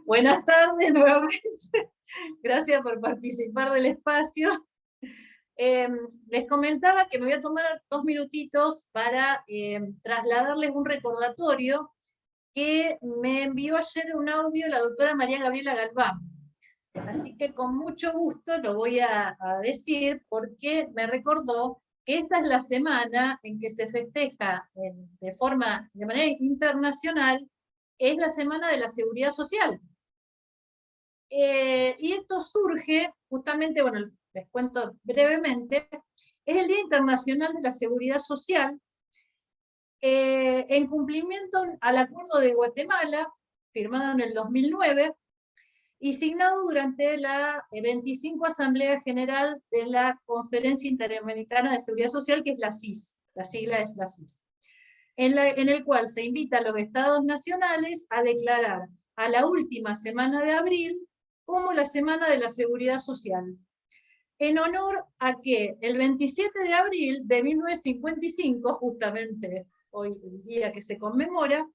Buenas tardes nuevamente. Gracias por participar del espacio. Les comentaba que me voy a tomar 2 minutitos para trasladarles un recordatorio que me envió ayer un audio la doctora María Gabriela Galván. Así que con mucho gusto lo voy a decir porque me recordó que esta es la semana en que se festeja de manera internacional, es la Semana de la Seguridad Social. Y esto surge justamente, bueno, les cuento brevemente, es el Día Internacional de la Seguridad Social, en cumplimiento al Acuerdo de Guatemala, firmado en el 2009, y signado durante la 25 Asamblea General de la Conferencia Interamericana de Seguridad Social, que es la CIS, la sigla es la CIS, en el cual se invita a los estados nacionales a declarar a la última semana de abril como la Semana de la Seguridad Social, en honor a que el 27 de abril de 1955, justamente hoy el día que se conmemora,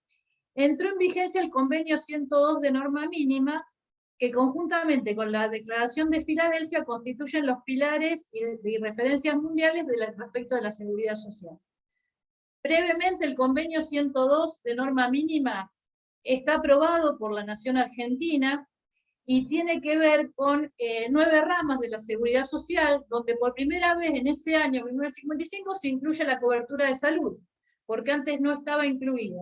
entró en vigencia el Convenio 102 de norma mínima, que conjuntamente con la Declaración de Filadelfia constituyen los pilares y referencias mundiales respecto de la seguridad social. Brevemente, el Convenio 102 de norma mínima está aprobado por la Nación Argentina y tiene que ver con 9 ramas de la seguridad social, donde por primera vez en ese año, 1955, se incluye la cobertura de salud, porque antes no estaba incluida.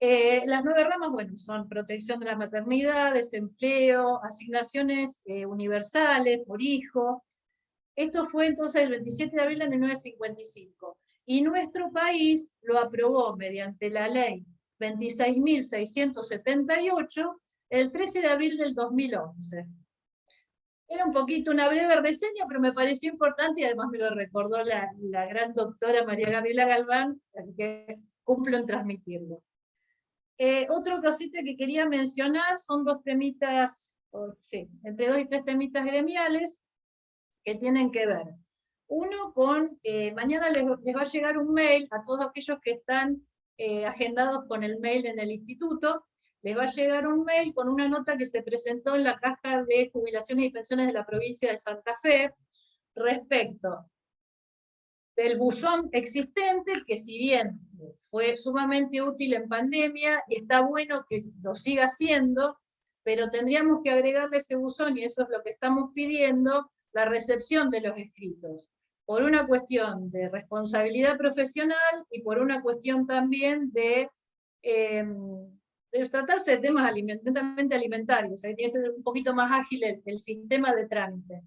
Las 9 ramas, bueno, son protección de la maternidad, desempleo, asignaciones universales por hijo. Esto fue entonces el 27 de abril de 1955. Y nuestro país lo aprobó mediante la ley 26.678 el 13 de abril del 2011. Era un poquito una breve reseña, pero me pareció importante y además me lo recordó la gran doctora María Gabriela Galván, así que cumplo en transmitirlo. Otro cosita que quería mencionar son 2 temitas, sí, entre 2 y 3 temitas gremiales que tienen que ver. Uno con, mañana les va a llegar un mail a todos aquellos que están agendados con el mail en el instituto, les va a llegar un mail con una nota que se presentó en la Caja de Jubilaciones y Pensiones de la provincia de Santa Fe respecto del buzón existente, que si bien fue sumamente útil en pandemia, y está bueno que lo siga haciendo, pero tendríamos que agregarle ese buzón, y eso es lo que estamos pidiendo, la recepción de los escritos, por una cuestión de responsabilidad profesional y por una cuestión también de tratarse de temas netamente alimentarios, tiene que ser un poquito más ágil el sistema de trámite.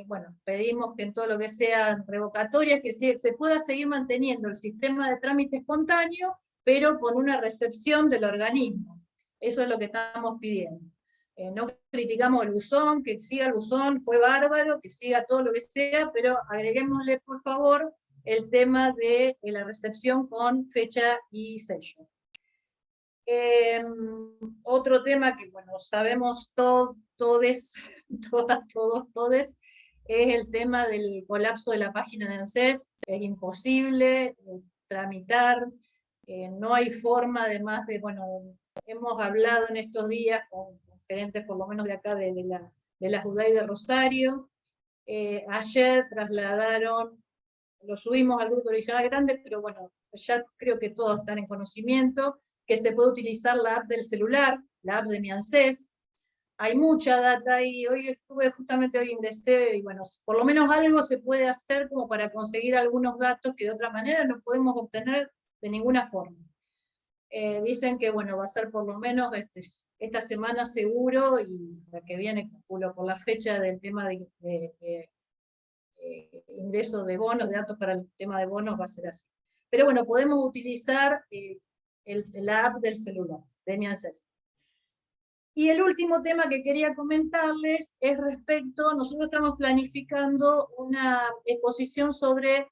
Bueno, pedimos que en todo lo que sean revocatorias, que se pueda seguir manteniendo el sistema de trámite espontáneo, pero con una recepción del organismo. Eso es lo que estamos pidiendo. No criticamos el buzón, que siga el buzón, fue bárbaro, que siga todo lo que sea, pero agreguémosle, por favor, el tema de la recepción con fecha y sello. Otro tema que, bueno, sabemos todos, todas, todos, es el tema del colapso de la página de ANSES. Es imposible tramitar, no hay forma, además de, bueno, hemos hablado en estos días con gerentes, por lo menos de acá, de la JUDAI de Rosario. Ayer trasladaron, lo subimos al grupo original grande, pero bueno, ya creo que todos están en conocimiento, que se puede utilizar la app del celular, la app de mi ANSES. Hay mucha data y justamente hoy ingresé y bueno, por lo menos algo se puede hacer como para conseguir algunos datos que de otra manera no podemos obtener de ninguna forma. Dicen que bueno, va a ser por lo menos esta semana seguro, y la que viene, calculo, por la fecha del tema de ingreso de bonos, de datos para el tema de bonos, va a ser así. Pero bueno, podemos utilizar la app del celular, de mi ANSES. Y el último tema que quería comentarles es respecto, nosotros estamos planificando una exposición sobre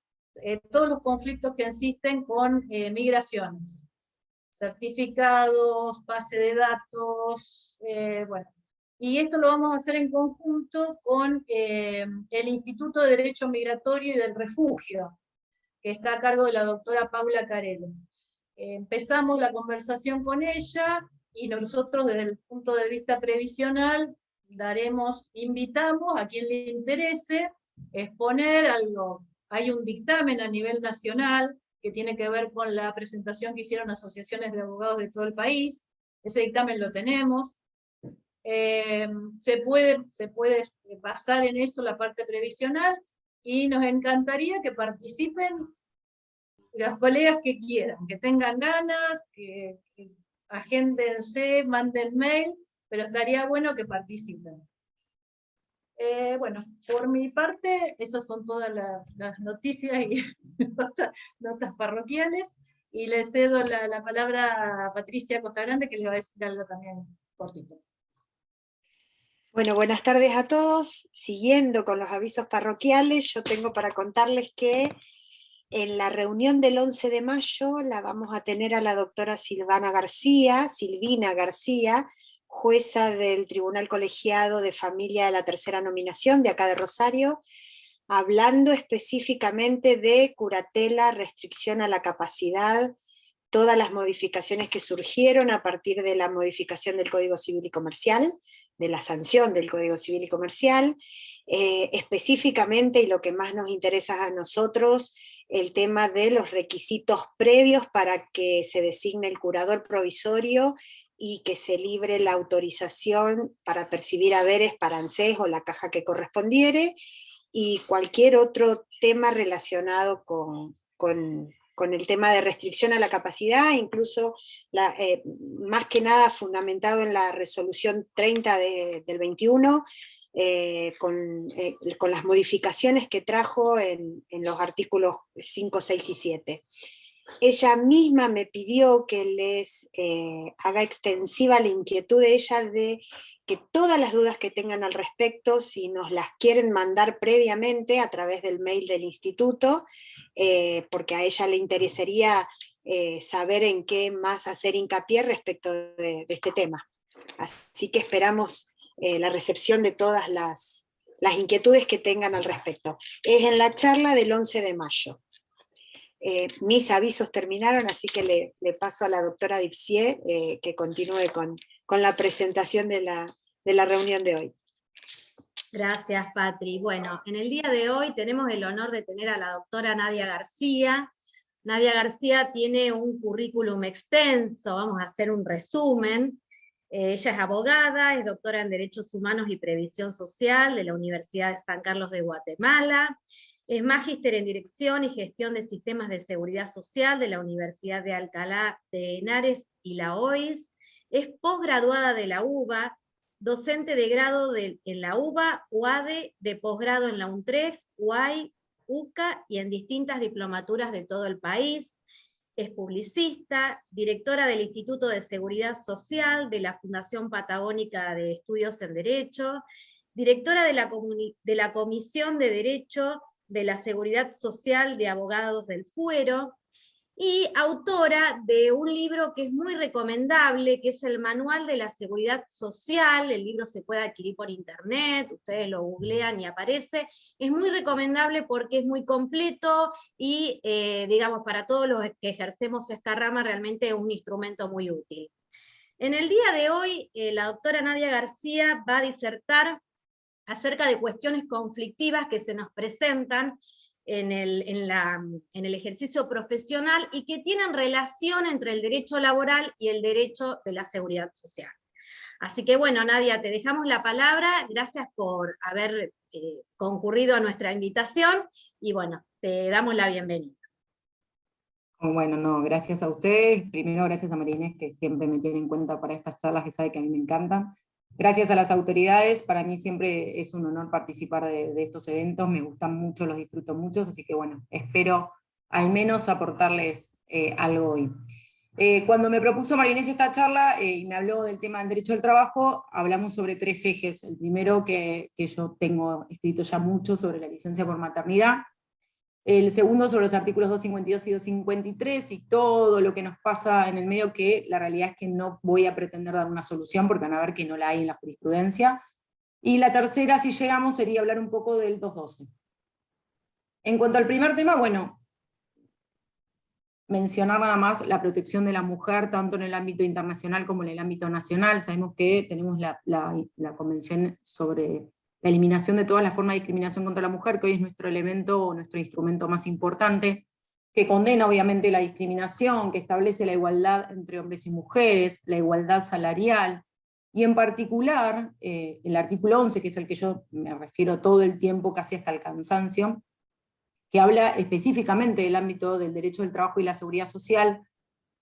todos los conflictos que existen con migraciones, certificados, base de datos, bueno. Y esto lo vamos a hacer en conjunto con el Instituto de Derecho Migratorio y del Refugio, que está a cargo de la doctora Paula Carello. empezamos la conversación con ella, y nosotros desde el punto de vista previsional invitamos a quien le interese exponer algo. Hay un dictamen a nivel nacional que tiene que ver con la presentación que hicieron asociaciones de abogados de todo el país. Ese dictamen lo tenemos. Se puede basar en eso la parte previsional, y nos encantaría que participen los colegas que quieran, que tengan ganas, que agéndense, manden mail, pero estaría bueno que participen. Bueno, por mi parte, esas son todas las noticias y notas parroquiales, y le cedo la palabra a Patricia Costagrande, que le va a decir algo también cortito. Bueno, buenas tardes a todos. Siguiendo con los avisos parroquiales, yo tengo para contarles que en la reunión del 11 de mayo la vamos a tener a la doctora Silvina García, jueza del Tribunal Colegiado de Familia de la Tercera Nominación de acá de Rosario, hablando específicamente de curatela, restricción a la capacidad, todas las modificaciones que surgieron a partir de la modificación del Código Civil y Comercial, de la sanción del Código Civil y Comercial, específicamente, y lo que más nos interesa a nosotros, el tema de los requisitos previos para que se designe el curador provisorio y que se libre la autorización para percibir haberes para ANSES o la caja que correspondiere, y cualquier otro tema relacionado con el tema de restricción a la capacidad, incluso más que nada fundamentado en la resolución 30 del 21, con las modificaciones que trajo en los artículos 5, 6 y 7. Ella misma me pidió que les haga extensiva la inquietud de ella de que todas las dudas que tengan al respecto, si nos las quieren mandar previamente a través del mail del instituto, porque a ella le interesaría saber en qué más hacer hincapié respecto de este tema. Así que esperamos la recepción de todas las inquietudes que tengan al respecto. Es en la charla del 11 de mayo. Mis avisos terminaron, así que le paso a la doctora Dipsier que continúe con la presentación de la reunión de hoy. Gracias, Patri. Bueno, en el día de hoy tenemos el honor de tener a la doctora Nadia García. Nadia García tiene un currículum extenso, vamos a hacer un resumen. Ella es abogada, es doctora en Derechos Humanos y Previsión Social de la Universidad de San Carlos de Guatemala, es magíster en Dirección y Gestión de Sistemas de Seguridad Social de la Universidad de Alcalá de Henares y la OIS, es posgraduada de la UBA, docente de grado en la UBA, UADE, de posgrado en la UNTREF, UAI, UCA y en distintas diplomaturas de todo el país. Es publicista, directora del Instituto de Seguridad Social de la Fundación Patagónica de Estudios en Derecho, directora de la Comisión de Derecho de la Seguridad Social de Abogados del Fuero, y autora de un libro que es muy recomendable, que es el Manual de la Seguridad Social. El libro se puede adquirir por internet, ustedes lo googlean y aparece. Es muy recomendable porque es muy completo y, digamos, para todos los que ejercemos esta rama, realmente es un instrumento muy útil. En el día de hoy, la doctora Nadia García va a disertar acerca de cuestiones conflictivas que se nos presentan en el ejercicio profesional y que tienen relación entre el derecho laboral y el derecho de la seguridad social. Así que bueno, Nadia, te dejamos la palabra, gracias por haber concurrido a nuestra invitación, y bueno, te damos la bienvenida. Bueno, no, gracias a ustedes, primero gracias a María Inés, que siempre me tiene en cuenta para estas charlas, que sabe que a mí me encantan. Gracias a las autoridades, para mí siempre es un honor participar de estos eventos, me gustan mucho, los disfruto mucho, así que bueno, espero al menos aportarles algo hoy. Cuando me propuso María Inés esta charla y me habló del tema del derecho del trabajo, hablamos sobre 3 ejes. El primero que yo tengo escrito ya mucho sobre la licencia por maternidad, el segundo sobre los artículos 252 y 253 y todo lo que nos pasa en el medio, que la realidad es que no voy a pretender dar una solución porque van a ver que no la hay en la jurisprudencia. Y la tercera, si llegamos, sería hablar un poco del 212. En cuanto al primer tema, bueno, mencionar nada más la protección de la mujer, tanto en el ámbito internacional como en el ámbito nacional. Sabemos que tenemos la Convención sobre la eliminación de todas las formas de discriminación contra la mujer, que hoy es nuestro elemento o nuestro instrumento más importante, que condena obviamente la discriminación, que establece la igualdad entre hombres y mujeres, la igualdad salarial, y en particular, el artículo 11, que es el que yo me refiero todo el tiempo, casi hasta el cansancio, que habla específicamente del ámbito del derecho del trabajo y la seguridad social,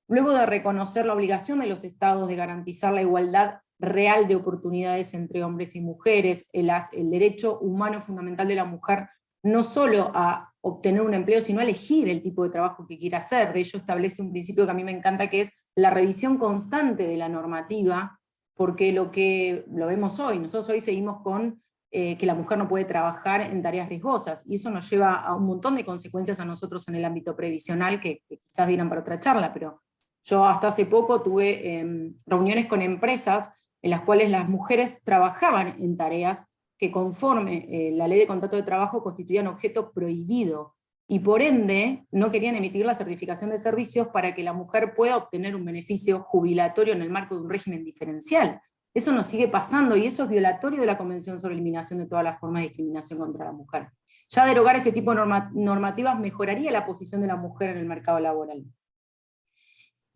luego de reconocer la obligación de los estados de garantizar la igualdad real de oportunidades entre hombres y mujeres, el derecho humano fundamental de la mujer, no solo a obtener un empleo, sino a elegir el tipo de trabajo que quiera hacer. De ello establece un principio que a mí me encanta, que es la revisión constante de la normativa, porque lo vemos hoy, nosotros hoy seguimos con que la mujer no puede trabajar en tareas riesgosas, y eso nos lleva a un montón de consecuencias a nosotros en el ámbito previsional, que quizás dirán para otra charla, pero yo hasta hace poco tuve reuniones con empresas en las cuales las mujeres trabajaban en tareas que conforme la ley de contrato de trabajo constituían objeto prohibido, y por ende no querían emitir la certificación de servicios para que la mujer pueda obtener un beneficio jubilatorio en el marco de un régimen diferencial. Eso nos sigue pasando, y eso es violatorio de la Convención sobre Eliminación de todas las formas de discriminación contra la mujer. Ya derogar ese tipo de normativas mejoraría la posición de la mujer en el mercado laboral.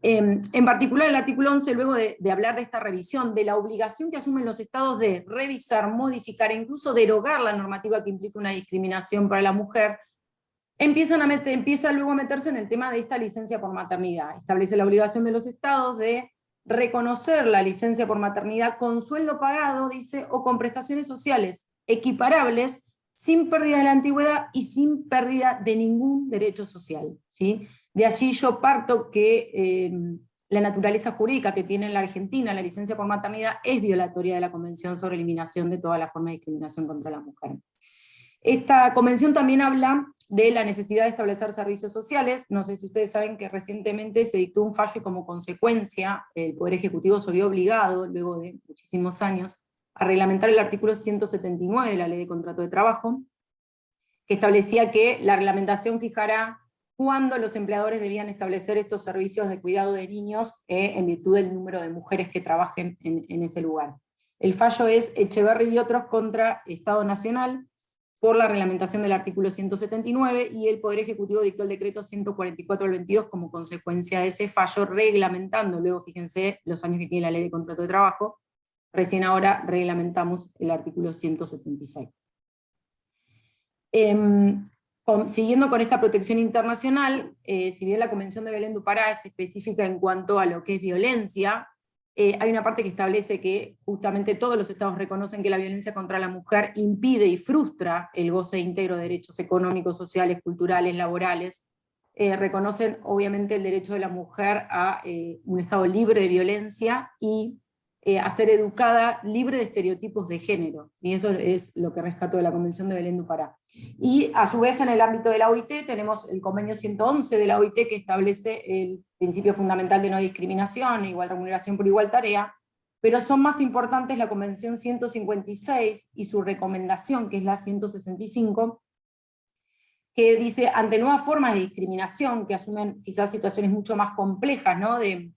En particular el artículo 11, luego de hablar de esta revisión, de la obligación que asumen los estados de revisar, modificar e incluso derogar la normativa que implica una discriminación para la mujer, empieza luego a meterse en el tema de esta licencia por maternidad. Establece la obligación de los estados de reconocer la licencia por maternidad con sueldo pagado, dice, o con prestaciones sociales equiparables, sin pérdida de la antigüedad y sin pérdida de ningún derecho social, ¿sí? De allí yo parto que la naturaleza jurídica que tiene en la Argentina la licencia por maternidad es violatoria de la Convención sobre Eliminación de todas las formas de discriminación contra la mujer. Esta convención también habla de la necesidad de establecer servicios sociales. No sé si ustedes saben que recientemente se dictó un fallo y como consecuencia el Poder Ejecutivo se vio obligado, luego de muchísimos años, a reglamentar el artículo 179 de la Ley de Contrato de Trabajo, que establecía que la reglamentación fijará cuándo los empleadores debían establecer estos servicios de cuidado de niños en virtud del número de mujeres que trabajen en ese lugar. El fallo es Echeverri y otros contra Estado Nacional, por la reglamentación del artículo 179, y el Poder Ejecutivo dictó el decreto 144 del 22 como consecuencia de ese fallo, reglamentando, luego fíjense los años que tiene la Ley de Contrato de Trabajo, recién ahora reglamentamos el artículo 176. Siguiendo con esta protección internacional, si bien la Convención de Belén do Pará es específica en cuanto a lo que es violencia, hay una parte que establece que justamente todos los estados reconocen que la violencia contra la mujer impide y frustra el goce íntegro de derechos económicos, sociales, culturales, laborales. Reconocen obviamente el derecho de la mujer a un estado libre de violencia y a ser educada libre de estereotipos de género, y eso es lo que rescató de la Convención de Belén do Pará. Y a su vez en el ámbito de la OIT tenemos el convenio 111 de la OIT que establece el principio fundamental de no discriminación, igual remuneración por igual tarea, pero son más importantes la Convención 156 y su recomendación, que es la 165, que dice, ante nuevas formas de discriminación que asumen quizás situaciones mucho más complejas, ¿no? de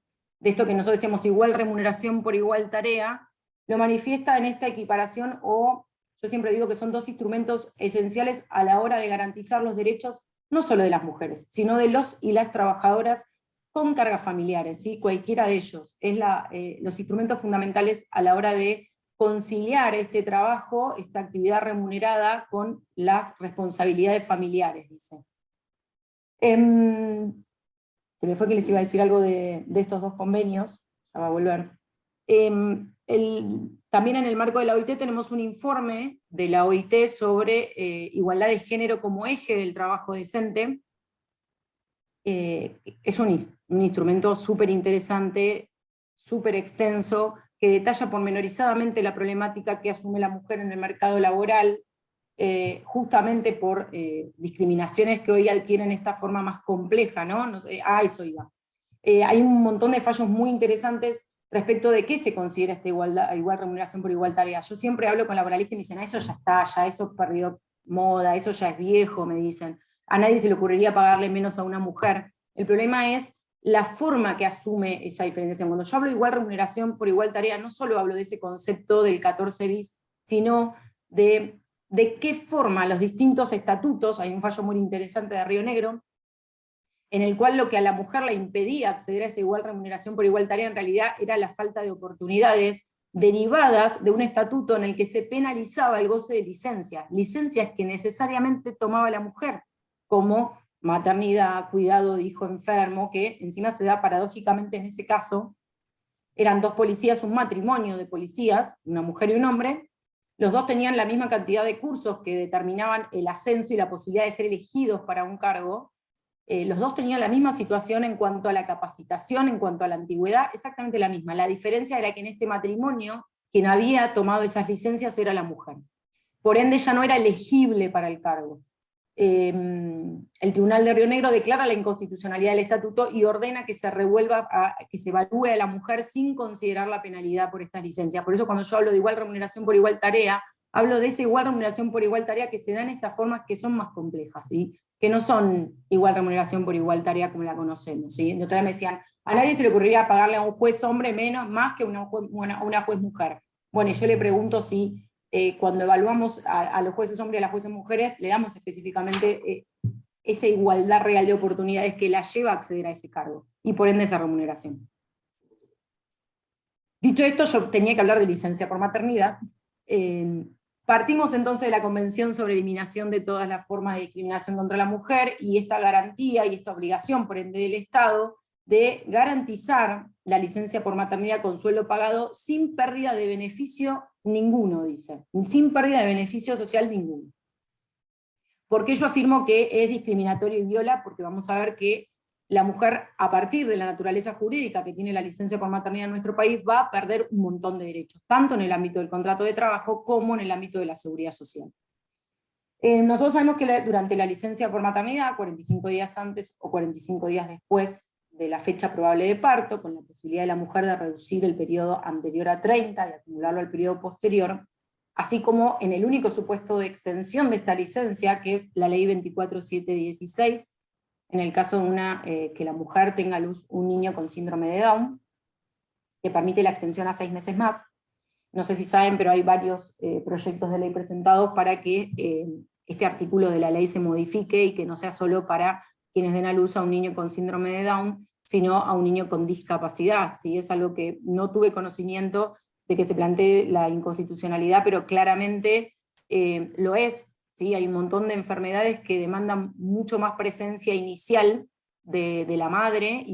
esto que nosotros decíamos igual remuneración por igual tarea, lo manifiesta en esta equiparación, o yo siempre digo que son dos instrumentos esenciales a la hora de garantizar los derechos, no solo de las mujeres, sino de los y las trabajadoras con cargas familiares, ¿sí? Cualquiera de ellos. Es los instrumentos fundamentales a la hora de conciliar este trabajo, esta actividad remunerada, con las responsabilidades familiares, dice. Se me fue que les iba a decir algo de estos dos convenios, ya va a volver. También en el marco de la OIT tenemos un informe de la OIT sobre igualdad de género como eje del trabajo decente. Es un instrumento súper interesante, súper extenso, que detalla pormenorizadamente la problemática que asume la mujer en el mercado laboral, justamente por discriminaciones que hoy adquieren esta forma más compleja, ¿no? A eso iba. Hay un montón de fallos muy interesantes respecto de qué se considera esta igual remuneración por igual tarea. Yo siempre hablo con laboralistas y me dicen, eso ya está, ya eso perdió moda, eso ya es viejo, me dicen. A nadie se le ocurriría pagarle menos a una mujer. El problema es la forma que asume esa diferenciación. Cuando yo hablo de igual remuneración por igual tarea, no solo hablo de ese concepto del 14 bis, sino de qué forma los distintos estatutos, hay un fallo muy interesante de Río Negro, en el cual lo que a la mujer le impedía acceder a esa igual remuneración por igual tarea en realidad era la falta de oportunidades derivadas de un estatuto en el que se penalizaba el goce de licencias que necesariamente tomaba la mujer, como maternidad, cuidado de hijo enfermo, que encima se da paradójicamente en ese caso. Eran dos policías, un matrimonio de policías, una mujer y un hombre, los dos tenían la misma cantidad de cursos que determinaban el ascenso y la posibilidad de ser elegidos para un cargo, los dos tenían la misma situación en cuanto a la capacitación, en cuanto a la antigüedad, exactamente la misma. La diferencia era que en este matrimonio, quien había tomado esas licencias era la mujer. Por ende, ya no era elegible para el cargo. El Tribunal de Río Negro declara la inconstitucionalidad del estatuto y ordena que se revuelva, que se evalúe a la mujer sin considerar la penalidad por estas licencias. Por eso cuando yo hablo de igual remuneración por igual tarea, hablo de esa igual remuneración por igual tarea que se da en estas formas que son más complejas, ¿sí? Que no son igual remuneración por igual tarea como la conocemos, ¿sí? De otra vez me decían, a nadie se le ocurriría pagarle a un juez hombre más que a una juez mujer. Bueno, y yo le pregunto si cuando evaluamos a los jueces hombres y a las jueces mujeres, le damos específicamente esa igualdad real de oportunidades que la lleva a acceder a ese cargo, y por ende esa remuneración. Dicho esto, yo tenía que hablar de licencia por maternidad. Partimos entonces de la Convención sobre Eliminación de todas las formas de discriminación contra la mujer, y esta garantía y esta obligación, por ende del Estado, de garantizar la licencia por maternidad con sueldo pagado sin pérdida de beneficio ninguno, dice, sin pérdida de beneficio social ninguno. ¿Por qué yo afirmo que es discriminatorio y viola? Porque vamos a ver que la mujer, a partir de la naturaleza jurídica que tiene la licencia por maternidad en nuestro país, va a perder un montón de derechos, tanto en el ámbito del contrato de trabajo como en el ámbito de la seguridad social. Nosotros sabemos que durante la licencia por maternidad, 45 días antes o 45 días después de la fecha probable de parto, con la posibilidad de la mujer de reducir el periodo anterior a 30 y acumularlo al periodo posterior, así como en el único supuesto de extensión de esta licencia, que es la ley 24716, en el caso de que la mujer tenga a luz un niño con síndrome de Down, que permite la extensión a 6 meses más. No sé si saben, pero hay varios proyectos de ley presentados para que este artículo de la ley se modifique y que no sea solo para quienes den a luz a un niño con síndrome de Down, sino a un niño con discapacidad. ¿Sí? Es algo que no tuve conocimiento de que se plantee la inconstitucionalidad, pero claramente lo es. ¿Sí? Hay un montón de enfermedades que demandan mucho más presencia inicial de la madre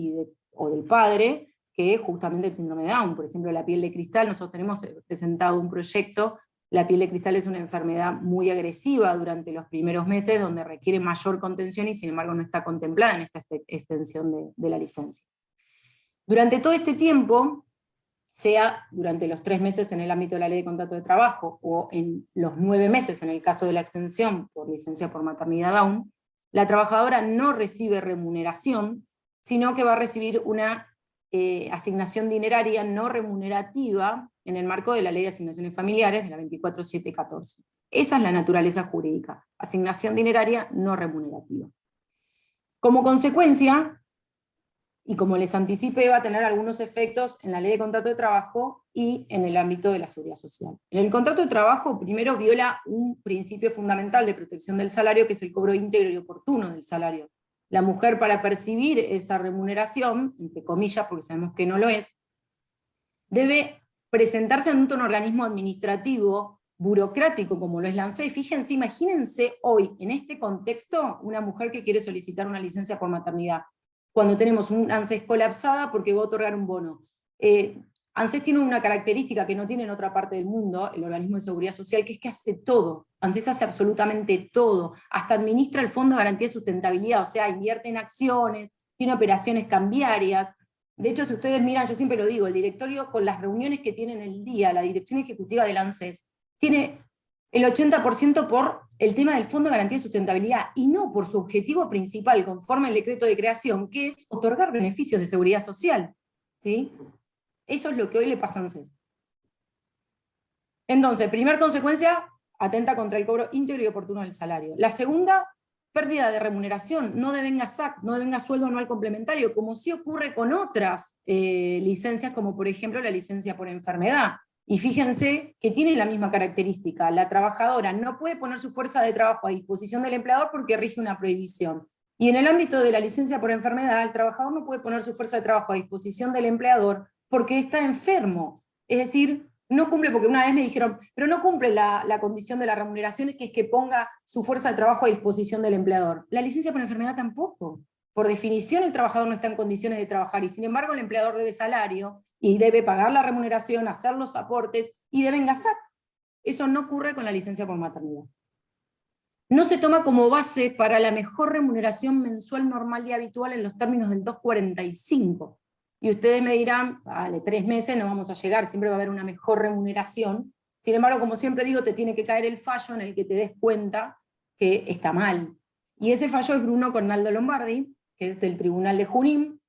o del padre, que justamente el síndrome de Down. Por ejemplo, la piel de cristal, nosotros tenemos presentado un proyecto. La piel de cristal es una enfermedad muy agresiva durante los primeros meses, donde requiere mayor contención y sin embargo no está contemplada en esta extensión de la licencia. Durante todo este tiempo, sea durante los 3 meses en el ámbito de la ley de contrato de trabajo, o en los 9 meses en el caso de la extensión por licencia por maternidad Down, la trabajadora no recibe remuneración, sino que va a recibir una asignación dineraria no remunerativa en el marco de la Ley de Asignaciones Familiares de la 24714. Esa es la naturaleza jurídica, asignación dineraria no remunerativa. Como consecuencia, y como les anticipé, va a tener algunos efectos en la ley de contrato de trabajo y en el ámbito de la seguridad social. En el contrato de trabajo, primero viola un principio fundamental de protección del salario, que es el cobro íntegro y oportuno del salario. La mujer, para percibir esa remuneración, entre comillas, porque sabemos que no lo es, debe presentarse ante un organismo administrativo burocrático como lo es la ANSES. Fíjense, imagínense hoy, en este contexto, una mujer que quiere solicitar una licencia por maternidad, cuando tenemos un ANSES colapsada porque va a otorgar un bono. ANSES tiene una característica que no tiene en otra parte del mundo, el organismo de seguridad social, que es que hace todo. ANSES hace absolutamente todo, hasta administra el Fondo de Garantía de Sustentabilidad, o sea, invierte en acciones, tiene operaciones cambiarias. De hecho, si ustedes miran, yo siempre lo digo, el directorio con las reuniones que tiene en el día, la dirección ejecutiva del ANSES, tiene el 80% por el tema del Fondo de Garantía de Sustentabilidad, y no por su objetivo principal, conforme al decreto de creación, que es otorgar beneficios de seguridad social. ¿Sí? Eso es lo que hoy le pasa a ANSES. Entonces, primera consecuencia, atenta contra el cobro íntegro y oportuno del salario. La segunda, pérdida de remuneración, no devenga SAC, no devenga sueldo anual complementario, como sí ocurre con otras licencias, como por ejemplo la licencia por enfermedad. Y fíjense que tiene la misma característica, la trabajadora no puede poner su fuerza de trabajo a disposición del empleador porque rige una prohibición. Y en el ámbito de la licencia por enfermedad, el trabajador no puede poner su fuerza de trabajo a disposición del empleador porque está enfermo. Es decir, no cumple, porque una vez me dijeron, pero no cumple la condición de la remuneración, que es que ponga su fuerza de trabajo a disposición del empleador. La licencia por enfermedad tampoco. Por definición el trabajador no está en condiciones de trabajar, y sin embargo el empleador debe salario, y debe pagar la remuneración, hacer los aportes, y debe SAC. Eso no ocurre con la licencia por maternidad. No se toma como base para la mejor remuneración mensual normal y habitual en los términos del 245. Y ustedes me dirán, vale, 3 meses no vamos a llegar, siempre va a haber una mejor remuneración. Sin embargo, como siempre digo, te tiene que caer el fallo en el que te des cuenta que está mal. Y ese fallo es Bruno con Naldo Lombardi, que es del Tribunal de Junín.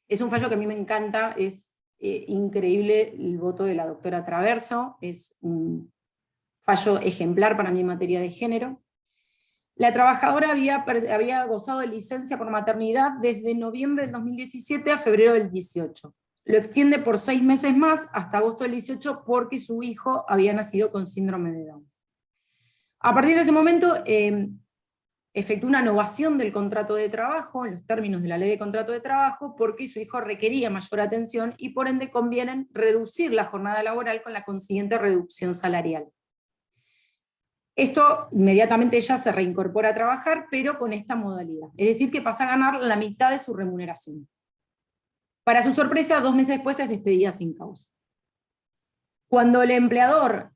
Es un fallo que a mí me encanta, es increíble el voto de la doctora Traverso, es un fallo ejemplar para mí en materia de género. La trabajadora había gozado de licencia por maternidad desde noviembre del 2017 a febrero del 18. Lo extiende por 6 meses más, hasta agosto del 18, porque su hijo había nacido con síndrome de Down. A partir de ese momento, efectuó una novación del contrato de trabajo, en los términos de la ley de contrato de trabajo, porque su hijo requería mayor atención, y por ende conviene reducir la jornada laboral con la consiguiente reducción salarial. Esto, inmediatamente ella se reincorpora a trabajar, pero con esta modalidad. Es decir, que pasa a ganar la mitad de su remuneración. Para su sorpresa, 2 meses después es despedida sin causa. Cuando el empleador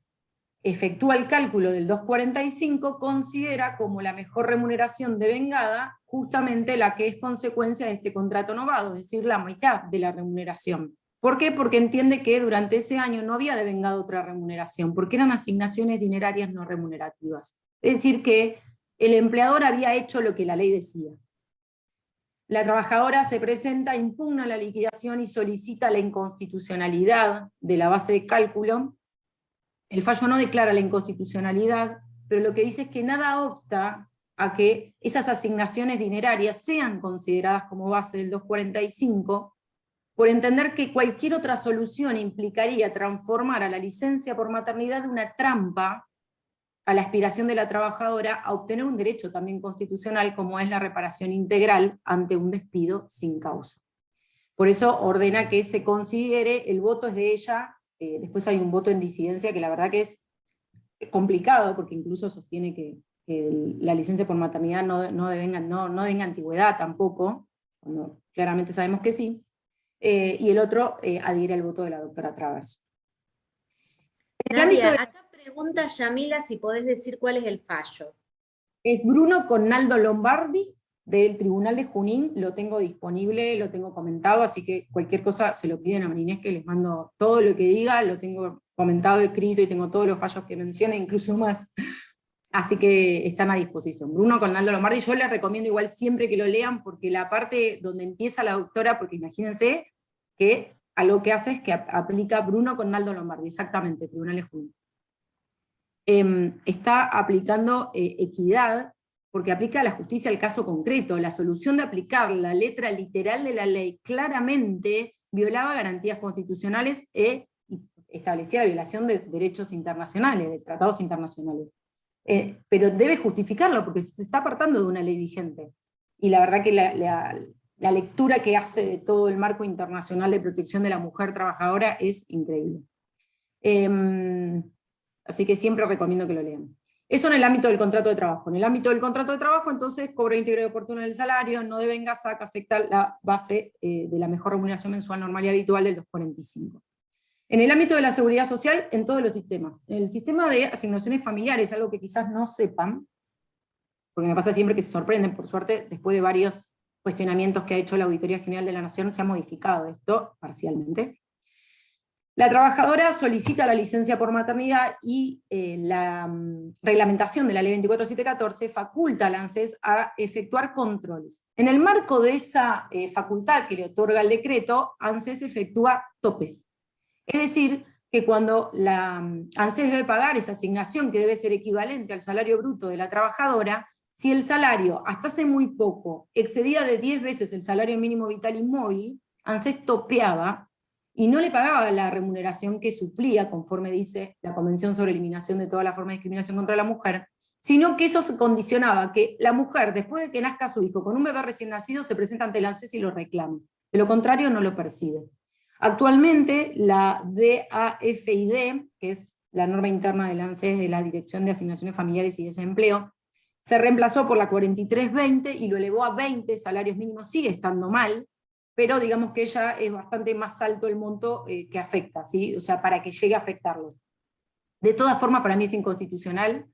efectúa el cálculo del 245, considera como la mejor remuneración devengada justamente la que es consecuencia de este contrato novado, es decir, la mitad de la remuneración. ¿Por qué? Porque entiende que durante ese año no había devengado otra remuneración, porque eran asignaciones dinerarias no remunerativas. Es decir, que el empleador había hecho lo que la ley decía. La trabajadora se presenta, impugna la liquidación y solicita la inconstitucionalidad de la base de cálculo. El fallo no declara la inconstitucionalidad, pero lo que dice es que nada obsta a que esas asignaciones dinerarias sean consideradas como base del 245, por entender que cualquier otra solución implicaría transformar a la licencia por maternidad de una trampa a la aspiración de la trabajadora a obtener un derecho también constitucional, como es la reparación integral ante un despido sin causa. Por eso ordena que se considere, el voto es de ella, después hay un voto en disidencia que la verdad que es complicado, porque incluso sostiene que la licencia por maternidad no devenga antigüedad tampoco, cuando claramente sabemos que sí. Y el otro adhiere al voto de la doctora Traverso. Nadia, acá pregunta Yamila si podés decir cuál es el fallo. Es Bruno con Naldo Lombardi, del Tribunal de Junín, lo tengo disponible, lo tengo comentado, así que cualquier cosa se lo piden a Marinés, que les mando todo lo que diga, lo tengo comentado, escrito, y tengo todos los fallos que mencione, incluso más. Así que están a disposición. Bruno con Naldo Lombardi, yo les recomiendo igual siempre que lo lean, porque la parte donde empieza la doctora, porque imagínense que algo que hace es que aplica Bruno con Naldo Lombardi, exactamente, Tribunal de Junín. Está aplicando equidad, porque aplica a la justicia el caso concreto. La solución de aplicar la letra literal de la ley claramente violaba garantías constitucionales e establecía la violación de derechos internacionales, de tratados internacionales. Pero debe justificarlo, porque se está apartando de una ley vigente. Y la verdad que la lectura que hace de todo el marco internacional de protección de la mujer trabajadora es increíble. Así que siempre recomiendo que lo lean. Eso en el ámbito del contrato de trabajo. En el ámbito del contrato de trabajo, entonces, cobro íntegro y oportuno del salario, no devenga SAC, afecta la base de la mejor remuneración mensual normal y habitual del 245. En el ámbito de la seguridad social, en todos los sistemas. En el sistema de asignaciones familiares, algo que quizás no sepan, porque me pasa siempre que se sorprenden, por suerte, después de varios cuestionamientos que ha hecho la Auditoría General de la Nación, se ha modificado esto parcialmente. La trabajadora solicita la licencia por maternidad y la reglamentación de la ley 24714 faculta al ANSES a efectuar controles. En el marco de esa facultad que le otorga el decreto, ANSES efectúa topes. Es decir, que cuando la ANSES debe pagar esa asignación, que debe ser equivalente al salario bruto de la trabajadora, si el salario hasta hace muy poco excedía de 10 veces el salario mínimo vital y móvil, ANSES topeaba y no le pagaba la remuneración que suplía, conforme dice la Convención sobre Eliminación de toda la forma de discriminación contra la mujer, sino que eso se condicionaba que la mujer, después de que nazca su hijo con un bebé recién nacido, se presenta ante el ANSES y lo reclama. De lo contrario, no lo percibe. Actualmente, la DAFID, que es la norma interna del ANSES de la Dirección de Asignaciones Familiares y Desempleo, se reemplazó por la 4320 y lo elevó a 20 salarios mínimos, sigue estando mal, pero digamos que ya es bastante más alto el monto que afecta, ¿sí? O sea, para que llegue a afectarlo. De todas formas, para mí es inconstitucional,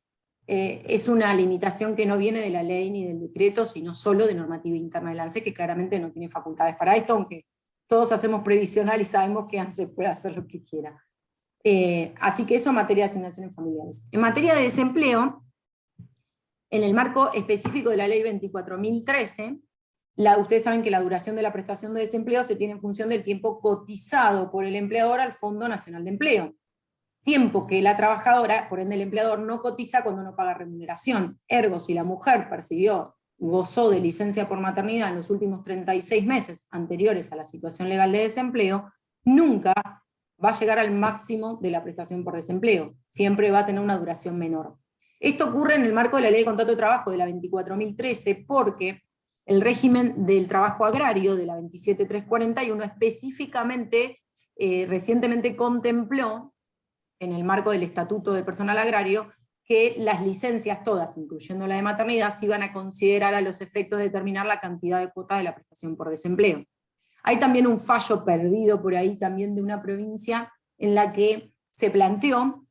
es una limitación que no viene de la ley ni del decreto, sino solo de normativa interna del ANSES, que claramente no tiene facultades para esto, aunque todos hacemos previsional y sabemos que ANSES puede hacer lo que quiera. Así que eso en materia de asignaciones familiares. En materia de desempleo, en el marco específico de la ley 24.013, ustedes saben que la duración de la prestación de desempleo se tiene en función del tiempo cotizado por el empleador al Fondo Nacional de Empleo. Tiempo que la trabajadora, por ende el empleador, no cotiza cuando no paga remuneración. Ergo, si la mujer gozó de licencia por maternidad en los últimos 36 meses anteriores a la situación legal de desempleo, nunca va a llegar al máximo de la prestación por desempleo. Siempre va a tener una duración menor. Esto ocurre en el marco de la Ley de Contrato de Trabajo de la 24.013, porque el régimen del trabajo agrario de la 27.341 específicamente, recientemente contempló, en el marco del Estatuto del Personal Agrario, que las licencias todas, incluyendo la de maternidad, se iban a considerar a los efectos de determinar la cantidad de cuota de la prestación por desempleo. Hay también un fallo perdido por ahí también de una provincia en la que se planteó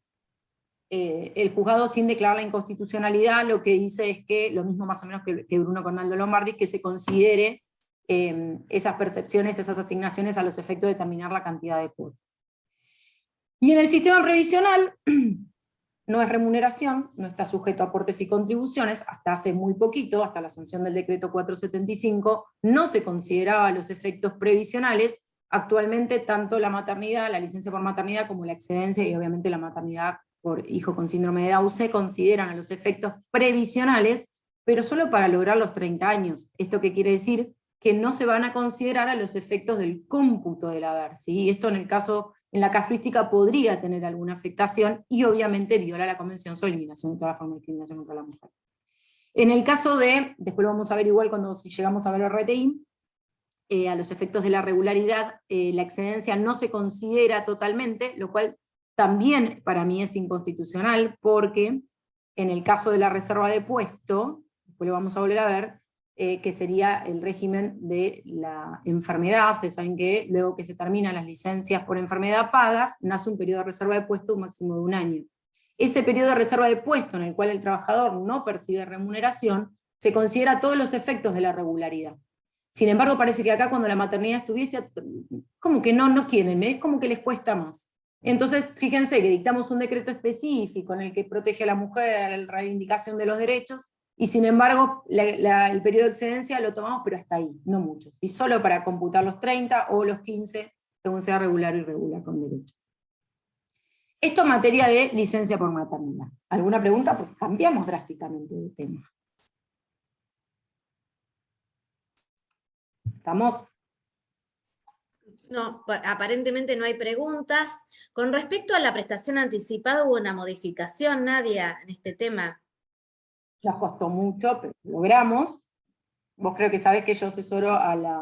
el juzgado, sin declarar la inconstitucionalidad, lo que dice es que, lo mismo más o menos que Bruno Cornaldo Lombardi, que se considere esas percepciones, esas asignaciones a los efectos de determinar la cantidad de cuotas. Y en el sistema previsional, no es remuneración, no está sujeto a aportes y contribuciones, hasta hace muy poquito, hasta la sanción del decreto 475, no se consideraba los efectos previsionales. Actualmente tanto la maternidad, la licencia por maternidad, como la excedencia y obviamente la maternidad por hijo con síndrome de Down se consideran a los efectos previsionales, pero solo para lograr los 30 años. ¿Esto qué quiere decir? Que no se van a considerar a los efectos del cómputo del haber, ¿sí? Esto en la casuística podría tener alguna afectación y obviamente viola la Convención sobre Eliminación de toda forma de discriminación contra la mujer. En el caso de, después lo vamos a ver igual si llegamos a ver el RTI, a los efectos de la regularidad, la excedencia no se considera totalmente, lo cual también para mí es inconstitucional, porque en el caso de la reserva de puesto, después lo vamos a volver a ver, que sería el régimen de la enfermedad. Ustedes saben que luego que se terminan las licencias por enfermedad pagas, nace un periodo de reserva de puesto un máximo de 1 año. Ese periodo de reserva de puesto en el cual el trabajador no percibe remuneración, se considera todos los efectos de la regularidad. Sin embargo, parece que acá cuando la maternidad estuviese, como que no quieren, es como que les cuesta más. Entonces, fíjense que dictamos un decreto específico en el que protege a la mujer, la reivindicación de los derechos, y sin embargo, el periodo de excedencia lo tomamos, pero hasta ahí, no mucho. Y solo para computar los 30 o los 15, según sea regular o irregular con derecho. Esto en materia de licencia por maternidad. ¿Alguna pregunta? Pues cambiamos drásticamente de tema. ¿Estamos? No, aparentemente no hay preguntas. Con respecto a la prestación anticipada, ¿hubo una modificación, Nadia, en este tema? Nos costó mucho, pero logramos. Vos creo que sabés que yo asesoro a la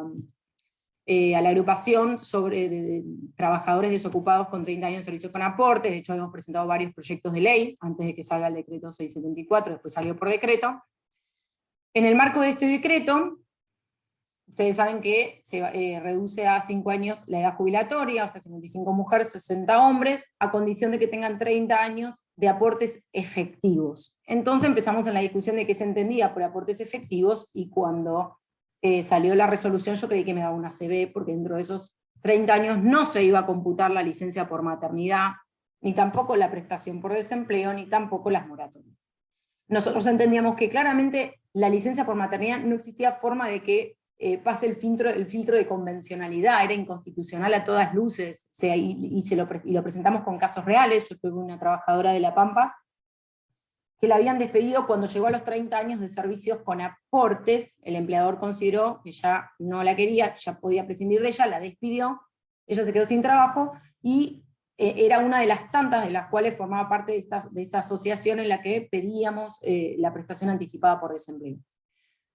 agrupación de trabajadores desocupados con 30 años de servicio con aportes. De hecho, hemos presentado varios proyectos de ley, antes de que salga el decreto 674, después salió por decreto. En el marco de este decreto, ustedes saben que se reduce a 5 años la edad jubilatoria, o sea, 55 mujeres, 60 hombres, a condición de que tengan 30 años de aportes efectivos. Entonces empezamos en la discusión de qué se entendía por aportes efectivos, y cuando salió la resolución yo creí que me daba una CB, porque dentro de esos 30 años no se iba a computar la licencia por maternidad, ni tampoco la prestación por desempleo, ni tampoco las moratorias. Nosotros entendíamos que claramente la licencia por maternidad no existía forma de que pase el filtro de convencionalidad, era inconstitucional a todas luces, o sea, y lo presentamos con casos reales. Yo tuve una trabajadora de La Pampa que la habían despedido cuando llegó a los 30 años de servicios con aportes. El empleador consideró que ya no la quería, ya podía prescindir de ella, la despidió, ella se quedó sin trabajo, y era una de las tantas de las cuales formaba parte de esta asociación en la que pedíamos la prestación anticipada por desempleo.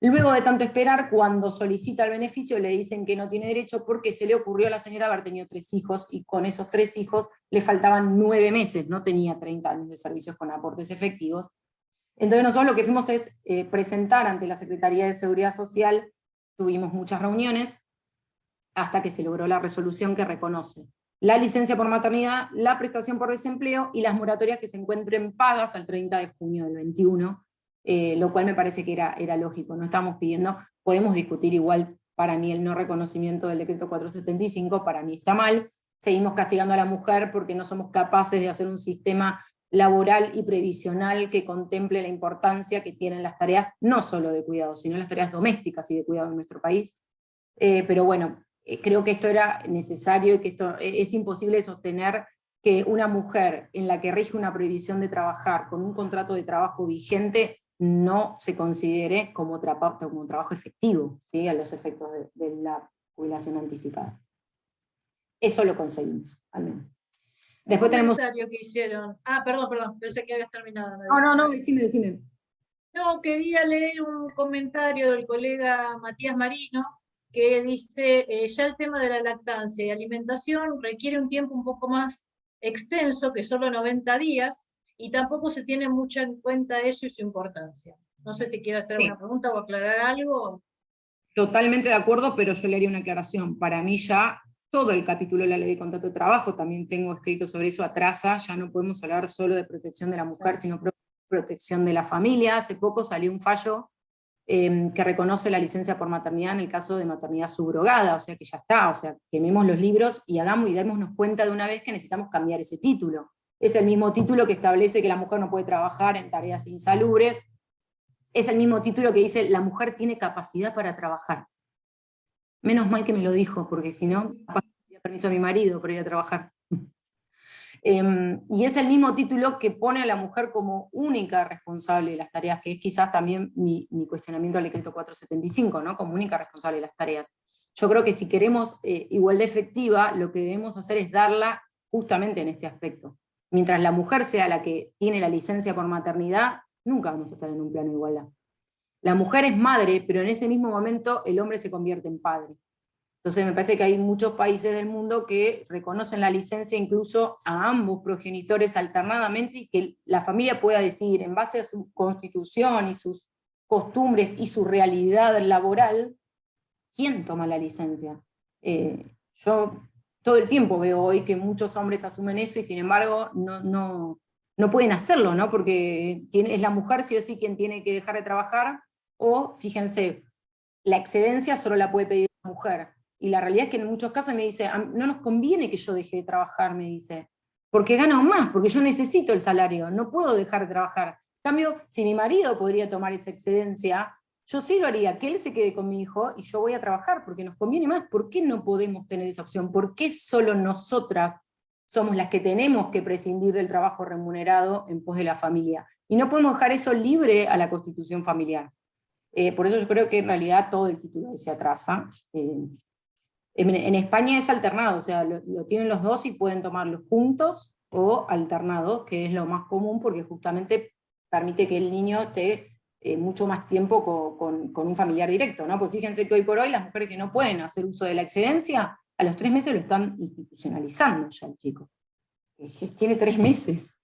Luego de tanto esperar, cuando solicita el beneficio le dicen que no tiene derecho porque se le ocurrió a la señora haber tenido 3 hijos, y con esos 3 hijos le faltaban 9 meses, no tenía 30 años de servicios con aportes efectivos. Entonces nosotros lo que fuimos es presentar ante la Secretaría de Seguridad Social, tuvimos muchas reuniones, hasta que se logró la resolución que reconoce la licencia por maternidad, la prestación por desempleo y las moratorias que se encuentren pagas al 30 de junio del 21, lo cual me parece que era lógico. No estamos pidiendo, podemos discutir igual, para mí el no reconocimiento del decreto 475, para mí está mal, seguimos castigando a la mujer porque no somos capaces de hacer un sistema laboral y previsional que contemple la importancia que tienen las tareas, no solo de cuidado, sino las tareas domésticas y de cuidado en nuestro país. Pero bueno, creo que esto era necesario, y que esto es imposible sostener que una mujer en la que rige una prohibición de trabajar con un contrato de trabajo vigente no se considere como trabajo efectivo, ¿sí?, a los efectos de la jubilación anticipada. Eso lo conseguimos, al menos. Después tenemos... comentario que hicieron. Perdón, pensé que habías terminado. No, decime. No, quería leer un comentario del colega Matías Marino, que dice, ya el tema de la lactancia y alimentación requiere un tiempo un poco más extenso que solo 90 días, y tampoco se tiene mucho en cuenta eso y su importancia. No sé si quiere hacer una pregunta o aclarar algo. Totalmente de acuerdo, pero yo le haría una aclaración. Para mí ya todo el capítulo de la ley de contrato de trabajo, también tengo escrito sobre eso, atrasa, ya no podemos hablar solo de protección de la mujer, sino protección de la familia. Hace poco salió un fallo que reconoce la licencia por maternidad en el caso de maternidad subrogada, o sea que ya está, o sea, quememos los libros y démonos cuenta de una vez que necesitamos cambiar ese título. Es el mismo título que establece que la mujer no puede trabajar en tareas insalubres, es el mismo título que dice la mujer tiene capacidad para trabajar. Menos mal que me lo dijo, porque si no, capaz que le permiso a mi marido para ir a trabajar. Y es el mismo título que pone a la mujer como única responsable de las tareas, que es quizás también mi cuestionamiento al decreto 475, ¿no?, como única responsable de las tareas. Yo creo que si queremos igualdad efectiva, lo que debemos hacer es darla justamente en este aspecto. Mientras la mujer sea la que tiene la licencia por maternidad, nunca vamos a estar en un plano de igualdad. La mujer es madre, pero en ese mismo momento el hombre se convierte en padre. Entonces me parece que hay muchos países del mundo que reconocen la licencia incluso a ambos progenitores alternadamente, y que la familia pueda decidir en base a su constitución y sus costumbres y su realidad laboral, quién toma la licencia. Yo todo el tiempo veo hoy que muchos hombres asumen eso y sin embargo no pueden hacerlo, ¿no?, porque es la mujer sí o sí quien tiene que dejar de trabajar, o fíjense, la excedencia solo la puede pedir la mujer. Y la realidad es que en muchos casos me dice, no nos conviene que yo deje de trabajar, me dice, porque gano más, porque yo necesito el salario, no puedo dejar de trabajar. En cambio, si mi marido podría tomar esa excedencia, yo sí lo haría, que él se quede con mi hijo y yo voy a trabajar, porque nos conviene más. ¿Por qué no podemos tener esa opción? ¿Por qué solo nosotras somos las que tenemos que prescindir del trabajo remunerado en pos de la familia? Y no podemos dejar eso libre a la constitución familiar. Por eso yo creo que en realidad todo el título se atrasa. En España es alternado, o sea, lo tienen los dos y pueden tomarlos juntos o alternados, que es lo más común porque justamente permite que el niño esté mucho más tiempo con un familiar directo, ¿no? Pues fíjense que hoy por hoy las mujeres que no pueden hacer uso de la excedencia, a los 3 meses lo están institucionalizando ya el chico. Tiene 3 meses,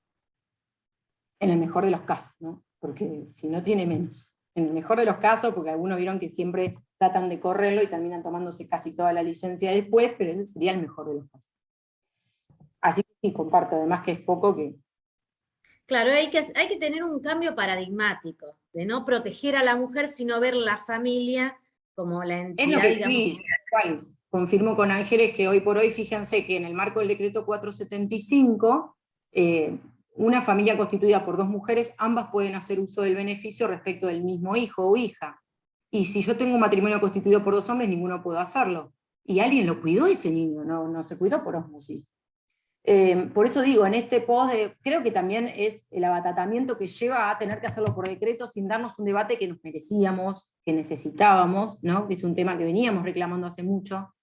en el mejor de los casos, ¿no? Porque si no tiene menos. En el mejor de los casos, porque algunos vieron que siempre tratan de correrlo y terminan tomándose casi toda la licencia después, pero ese sería el mejor de los casos. Así que sí, comparto, además que es poco que... Claro, hay que tener un cambio paradigmático, de no proteger a la mujer, sino ver la familia como la entidad, es lo que digamos. Sí, igual. Confirmo con Ángeles que hoy por hoy, fíjense que en el marco del decreto 475, una familia constituida por 2 mujeres, ambas pueden hacer uso del beneficio respecto del mismo hijo o hija. Y si yo tengo un matrimonio constituido por 2 hombres, ninguno puede hacerlo. Y alguien lo cuidó ese niño, no se cuidó por ósmosis. Por eso digo, en este post, creo que también es el abatatamiento que lleva a tener que hacerlo por decreto sin darnos un debate que nos merecíamos, que necesitábamos, ¿no? Que es un tema que veníamos reclamando hace mucho.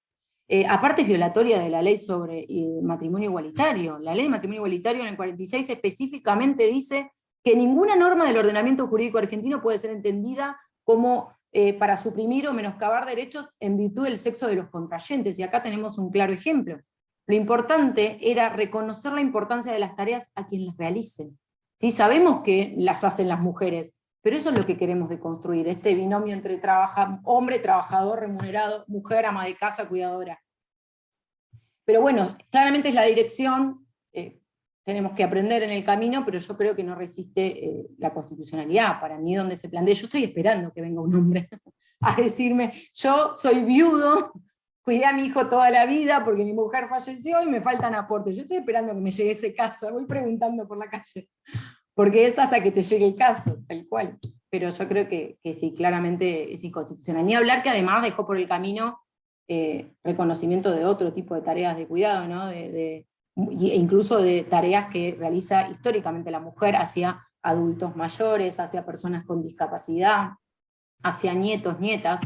Aparte es violatoria de la ley sobre matrimonio igualitario. La ley de matrimonio igualitario en el 46 específicamente dice que ninguna norma del ordenamiento jurídico argentino puede ser entendida como para suprimir o menoscabar derechos en virtud del sexo de los contrayentes, y acá tenemos un claro ejemplo. Lo importante era reconocer la importancia de las tareas a quienes las realicen. ¿Sí? Sabemos que las hacen las mujeres, pero eso es lo que queremos deconstruir, este binomio entre hombre, trabajador, remunerado, mujer, ama de casa, cuidadora. Pero bueno, claramente es la dirección, tenemos que aprender en el camino, pero yo creo que no resiste la constitucionalidad. Para mí, donde se plantea, yo estoy esperando que venga un hombre a decirme, yo soy viudo, cuidé a mi hijo toda la vida porque mi mujer falleció y me faltan aportes. Yo estoy esperando que me llegue ese caso, voy preguntando por la calle, porque es hasta que te llegue el caso, tal cual. Pero yo creo que sí, claramente es inconstitucional. Ni hablar que además dejó por el camino reconocimiento de otro tipo de tareas de cuidado, ¿no? Incluso de tareas que realiza históricamente la mujer hacia adultos mayores, hacia personas con discapacidad, hacia nietos, nietas,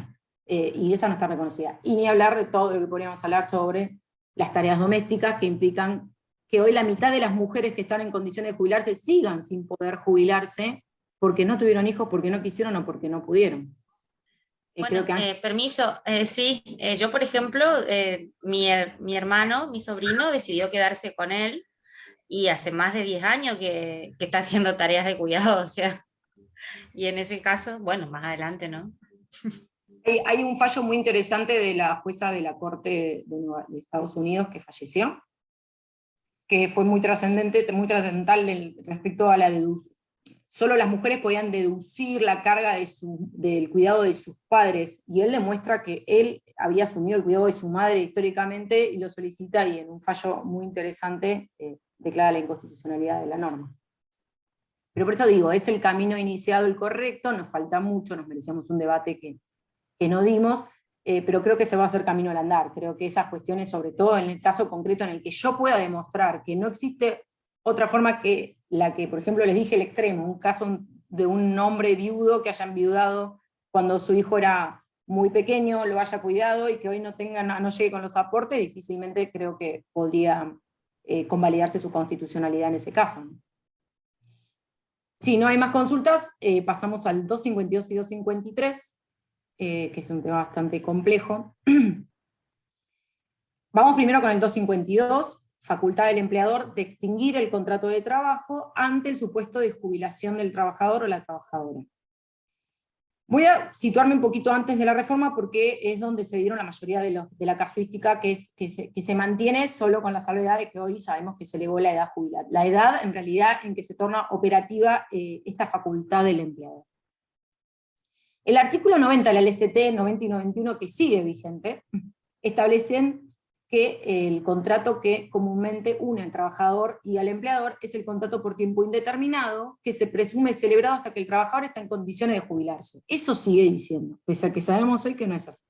y esa no está reconocida. Y ni hablar de todo lo que podríamos hablar sobre las tareas domésticas que implican que hoy la mitad de las mujeres que están en condiciones de jubilarse sigan sin poder jubilarse porque no tuvieron hijos, porque no quisieron o porque no pudieron. Bueno, permiso, sí, yo por ejemplo, mi hermano, mi sobrino, decidió quedarse con él y hace más de 10 años que está haciendo tareas de cuidado, o sea, y en ese caso, bueno, más adelante, ¿no? Hay un fallo muy interesante de la jueza de la Corte de Estados Unidos que falleció, que fue muy trascendental respecto a la deducción. Solo las mujeres podían deducir la carga del cuidado de sus padres, y él demuestra que él había asumido el cuidado de su madre históricamente, y lo solicita, y en un fallo muy interesante declara la inconstitucionalidad de la norma. Pero por eso digo, es el camino iniciado el correcto, nos falta mucho, nos merecíamos un debate que no dimos, pero creo que se va a hacer camino al andar. Creo que esas cuestiones, sobre todo en el caso concreto en el que yo pueda demostrar que no existe otra forma que la que, por ejemplo, les dije el extremo, un caso de un hombre viudo que haya enviudado cuando su hijo era muy pequeño, lo haya cuidado y que hoy no llegue con los aportes, difícilmente creo que podría convalidarse su constitucionalidad en ese caso, ¿no? Si no hay más consultas, pasamos al 252 y 253, que es un tema bastante complejo. Vamos primero con el 252, facultad del empleador de extinguir el contrato de trabajo ante el supuesto de jubilación del trabajador o la trabajadora. Voy a situarme un poquito antes de la reforma porque es donde se dieron la mayoría de la casuística que se mantiene, solo con la salvedad de que hoy sabemos que se elevó la edad jubilada. La edad en realidad en que se torna operativa esta facultad del empleador. El artículo 90 de la LCT 90 y 91, que sigue vigente, establecen que el contrato que comúnmente une al trabajador y al empleador es el contrato por tiempo indeterminado, que se presume celebrado hasta que el trabajador está en condiciones de jubilarse. Eso sigue diciendo, pese a que sabemos hoy que no es así.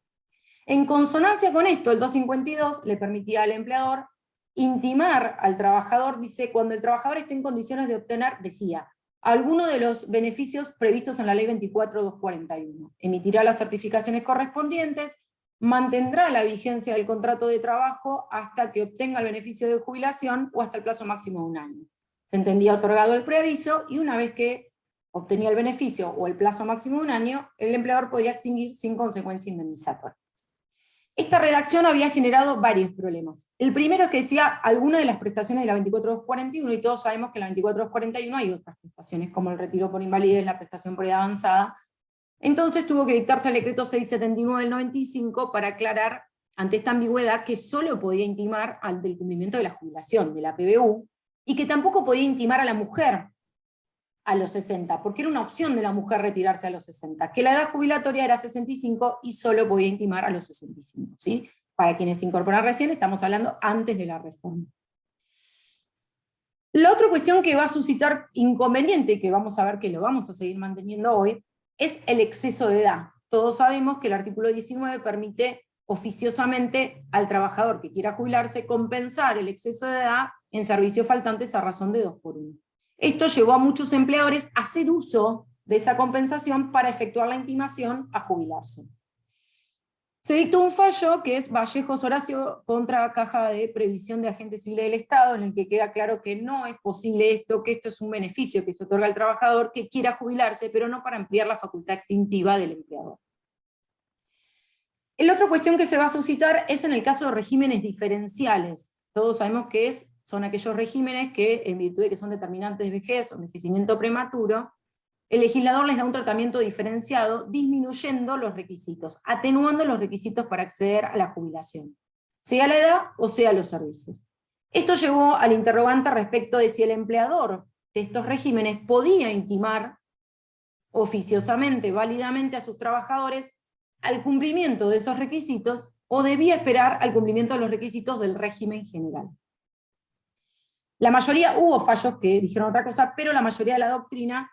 En consonancia con esto, el 252 le permitía al empleador intimar al trabajador, dice, cuando el trabajador esté en condiciones de obtener, decía, alguno de los beneficios previstos en la ley 24.241. Emitirá las certificaciones correspondientes, mantendrá la vigencia del contrato de trabajo hasta que obtenga el beneficio de jubilación o hasta el plazo máximo de 1 año. Se entendía otorgado el preaviso, y una vez que obtenía el beneficio o el plazo máximo de 1 año, el empleador podía extinguir sin consecuencia indemnizatoria. Esta redacción había generado varios problemas. El primero es que decía alguna de las prestaciones de la 24.241, y todos sabemos que en la 24.241 hay otras prestaciones, como el retiro por invalidez, la prestación por edad avanzada. Entonces tuvo que dictarse el decreto 679 del 95 para aclarar ante esta ambigüedad que solo podía intimar al del cumplimiento de la jubilación, de la PBU, y que tampoco podía intimar a la mujer a los 60, porque era una opción de la mujer retirarse a los 60, que la edad jubilatoria era 65 y solo podía intimar a los 65, ¿sí? Para quienes se incorporan recién, estamos hablando antes de la reforma. La otra cuestión que va a suscitar inconveniente, y que vamos a ver que lo vamos a seguir manteniendo hoy, es el exceso de edad. Todos sabemos que el artículo 19 permite oficiosamente al trabajador que quiera jubilarse compensar el exceso de edad en servicios faltantes a razón de 2 por 1. Esto llevó a muchos empleadores a hacer uso de esa compensación para efectuar la intimación a jubilarse. Se dictó un fallo que es Vallejos Horacio contra Caja de Previsión de Agentes Civiles del Estado, en el que queda claro que no es posible esto, que esto es un beneficio que se otorga al trabajador que quiera jubilarse, pero no para ampliar la facultad extintiva del empleador. La otra cuestión que se va a suscitar es en el caso de regímenes diferenciales. Todos sabemos que son aquellos regímenes que, en virtud de que son determinantes de vejez o envejecimiento prematuro, el legislador les da un tratamiento diferenciado, disminuyendo los requisitos, atenuando los requisitos para acceder a la jubilación, sea la edad o sea los servicios. Esto llevó al interrogante respecto de si el empleador de estos regímenes podía intimar oficiosamente, válidamente a sus trabajadores al cumplimiento de esos requisitos o debía esperar al cumplimiento de los requisitos del régimen general. La mayoría, hubo fallos que dijeron otra cosa, pero la mayoría de la doctrina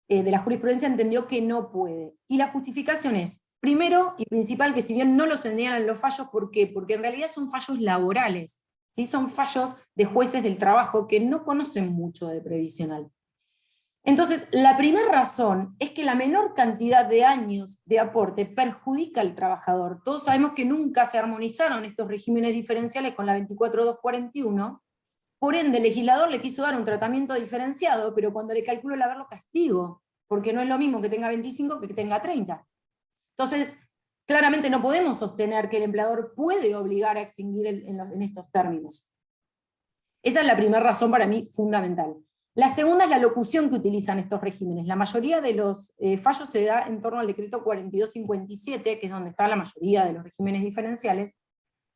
de la jurisprudencia entendió que no puede. Y la justificación es, primero y principal, que si bien no lo señalan los fallos, ¿por qué? Porque en realidad son fallos laborales, ¿sí? Son fallos de jueces del trabajo que no conocen mucho de previsional. Entonces, la primera razón es que la menor cantidad de años de aporte perjudica al trabajador. Todos sabemos que nunca se armonizaron estos regímenes diferenciales con la 24241, por ende el legislador le quiso dar un tratamiento diferenciado, pero cuando le calculó el haberlo castigo, porque no es lo mismo que tenga 25 que tenga 30. Entonces, claramente no podemos sostener que el empleador puede obligar a extinguir en estos términos. Esa es la primera razón para mí fundamental. La segunda es la locución que utilizan estos regímenes. La mayoría de los fallos se da en torno al decreto 4257, que es donde está la mayoría de los regímenes diferenciales,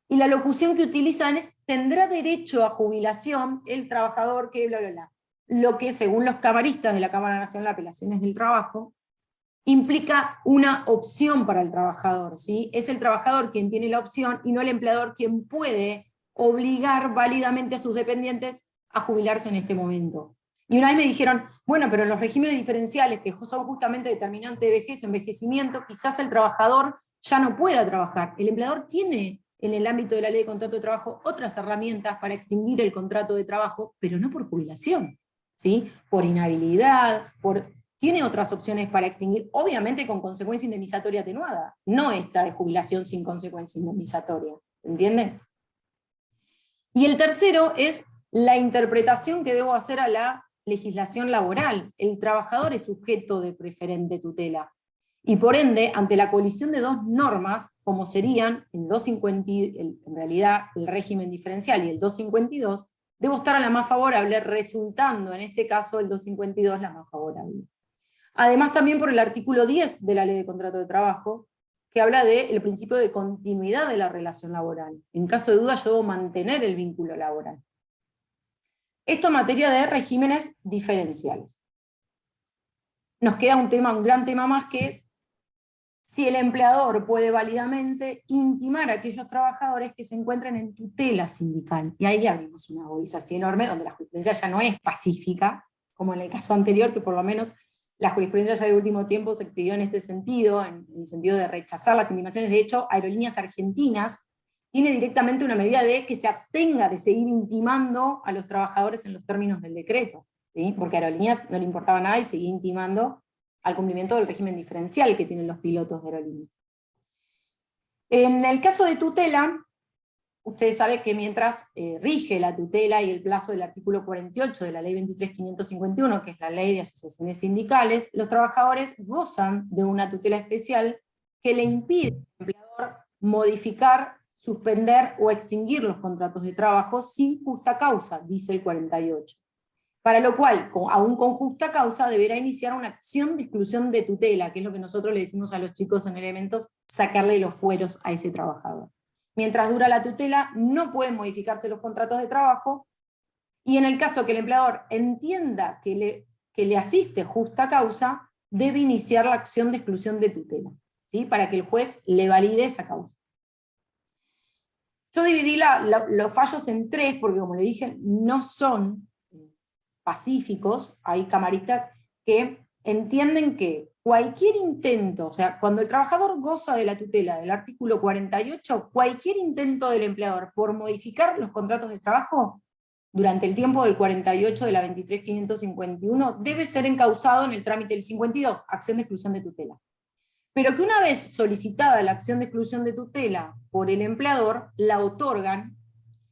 y la locución que utilizan es, tendrá derecho a jubilación el trabajador que bla bla bla. Lo que, según los camaristas de la Cámara Nacional de Apelaciones del Trabajo, implica una opción para el trabajador, ¿sí? Es el trabajador quien tiene la opción y no el empleador quien puede obligar válidamente a sus dependientes a jubilarse en este momento. Y una vez me dijeron, bueno, pero en los regímenes diferenciales, que son justamente determinantes de vejez o envejecimiento, quizás el trabajador ya no pueda trabajar. El empleador tiene en el ámbito de la ley de contrato de trabajo otras herramientas para extinguir el contrato de trabajo, pero no por jubilación, ¿sí? Por inhabilidad, tiene otras opciones para extinguir, obviamente con consecuencia indemnizatoria atenuada, no esta de jubilación sin consecuencia indemnizatoria, ¿entienden? Y el tercero es la interpretación que debo hacer a la legislación laboral. El trabajador es sujeto de preferente tutela, y por ende, ante la colisión de dos normas, como serían el 250, en realidad el régimen diferencial y el 252, debo estar a la más favorable, resultando en este caso el 252 la más favorable. Además también por el artículo 10 de la Ley de Contrato de Trabajo, que habla del principio de continuidad de la relación laboral. En caso de duda yo debo mantener el vínculo laboral. Esto en materia de regímenes diferenciales. Nos queda un gran tema más, que es si el empleador puede válidamente intimar a aquellos trabajadores que se encuentren en tutela sindical. Y ahí abrimos una bolsa así enorme, donde la jurisprudencia ya no es pacífica, como en el caso anterior, que por lo menos la jurisprudencia ya del último tiempo se expidió en este sentido, en el sentido de rechazar las intimaciones. De hecho, Aerolíneas Argentinas tiene directamente una medida de que se abstenga de seguir intimando a los trabajadores en los términos del decreto, ¿sí? Porque a Aerolíneas no le importaba nada y seguía intimando al cumplimiento del régimen diferencial que tienen los pilotos de aerolíneas. En el caso de tutela, ustedes saben que mientras rige la tutela y el plazo del artículo 48 de la ley 23.551, que es la ley de asociaciones sindicales, los trabajadores gozan de una tutela especial que le impide al empleador modificar, suspender o extinguir los contratos de trabajo sin justa causa, dice el 48. Para lo cual, aún con justa causa, deberá iniciar una acción de exclusión de tutela, que es lo que nosotros le decimos a los chicos en Elementos, sacarle los fueros a ese trabajador. Mientras dura la tutela, no pueden modificarse los contratos de trabajo, y en el caso que el empleador entienda que le asiste justa causa, debe iniciar la acción de exclusión de tutela, ¿sí? Para que el juez le valide esa causa. Yo dividí los fallos en tres, porque como le dije, no son pacíficos. Hay camaristas que entienden que cualquier intento, o sea, cuando el trabajador goza de la tutela del artículo 48, cualquier intento del empleador por modificar los contratos de trabajo durante el tiempo del 48 de la 23.551, debe ser encausado en el trámite del 52, acción de exclusión de tutela. Pero que una vez solicitada la acción de exclusión de tutela por el empleador, la otorgan,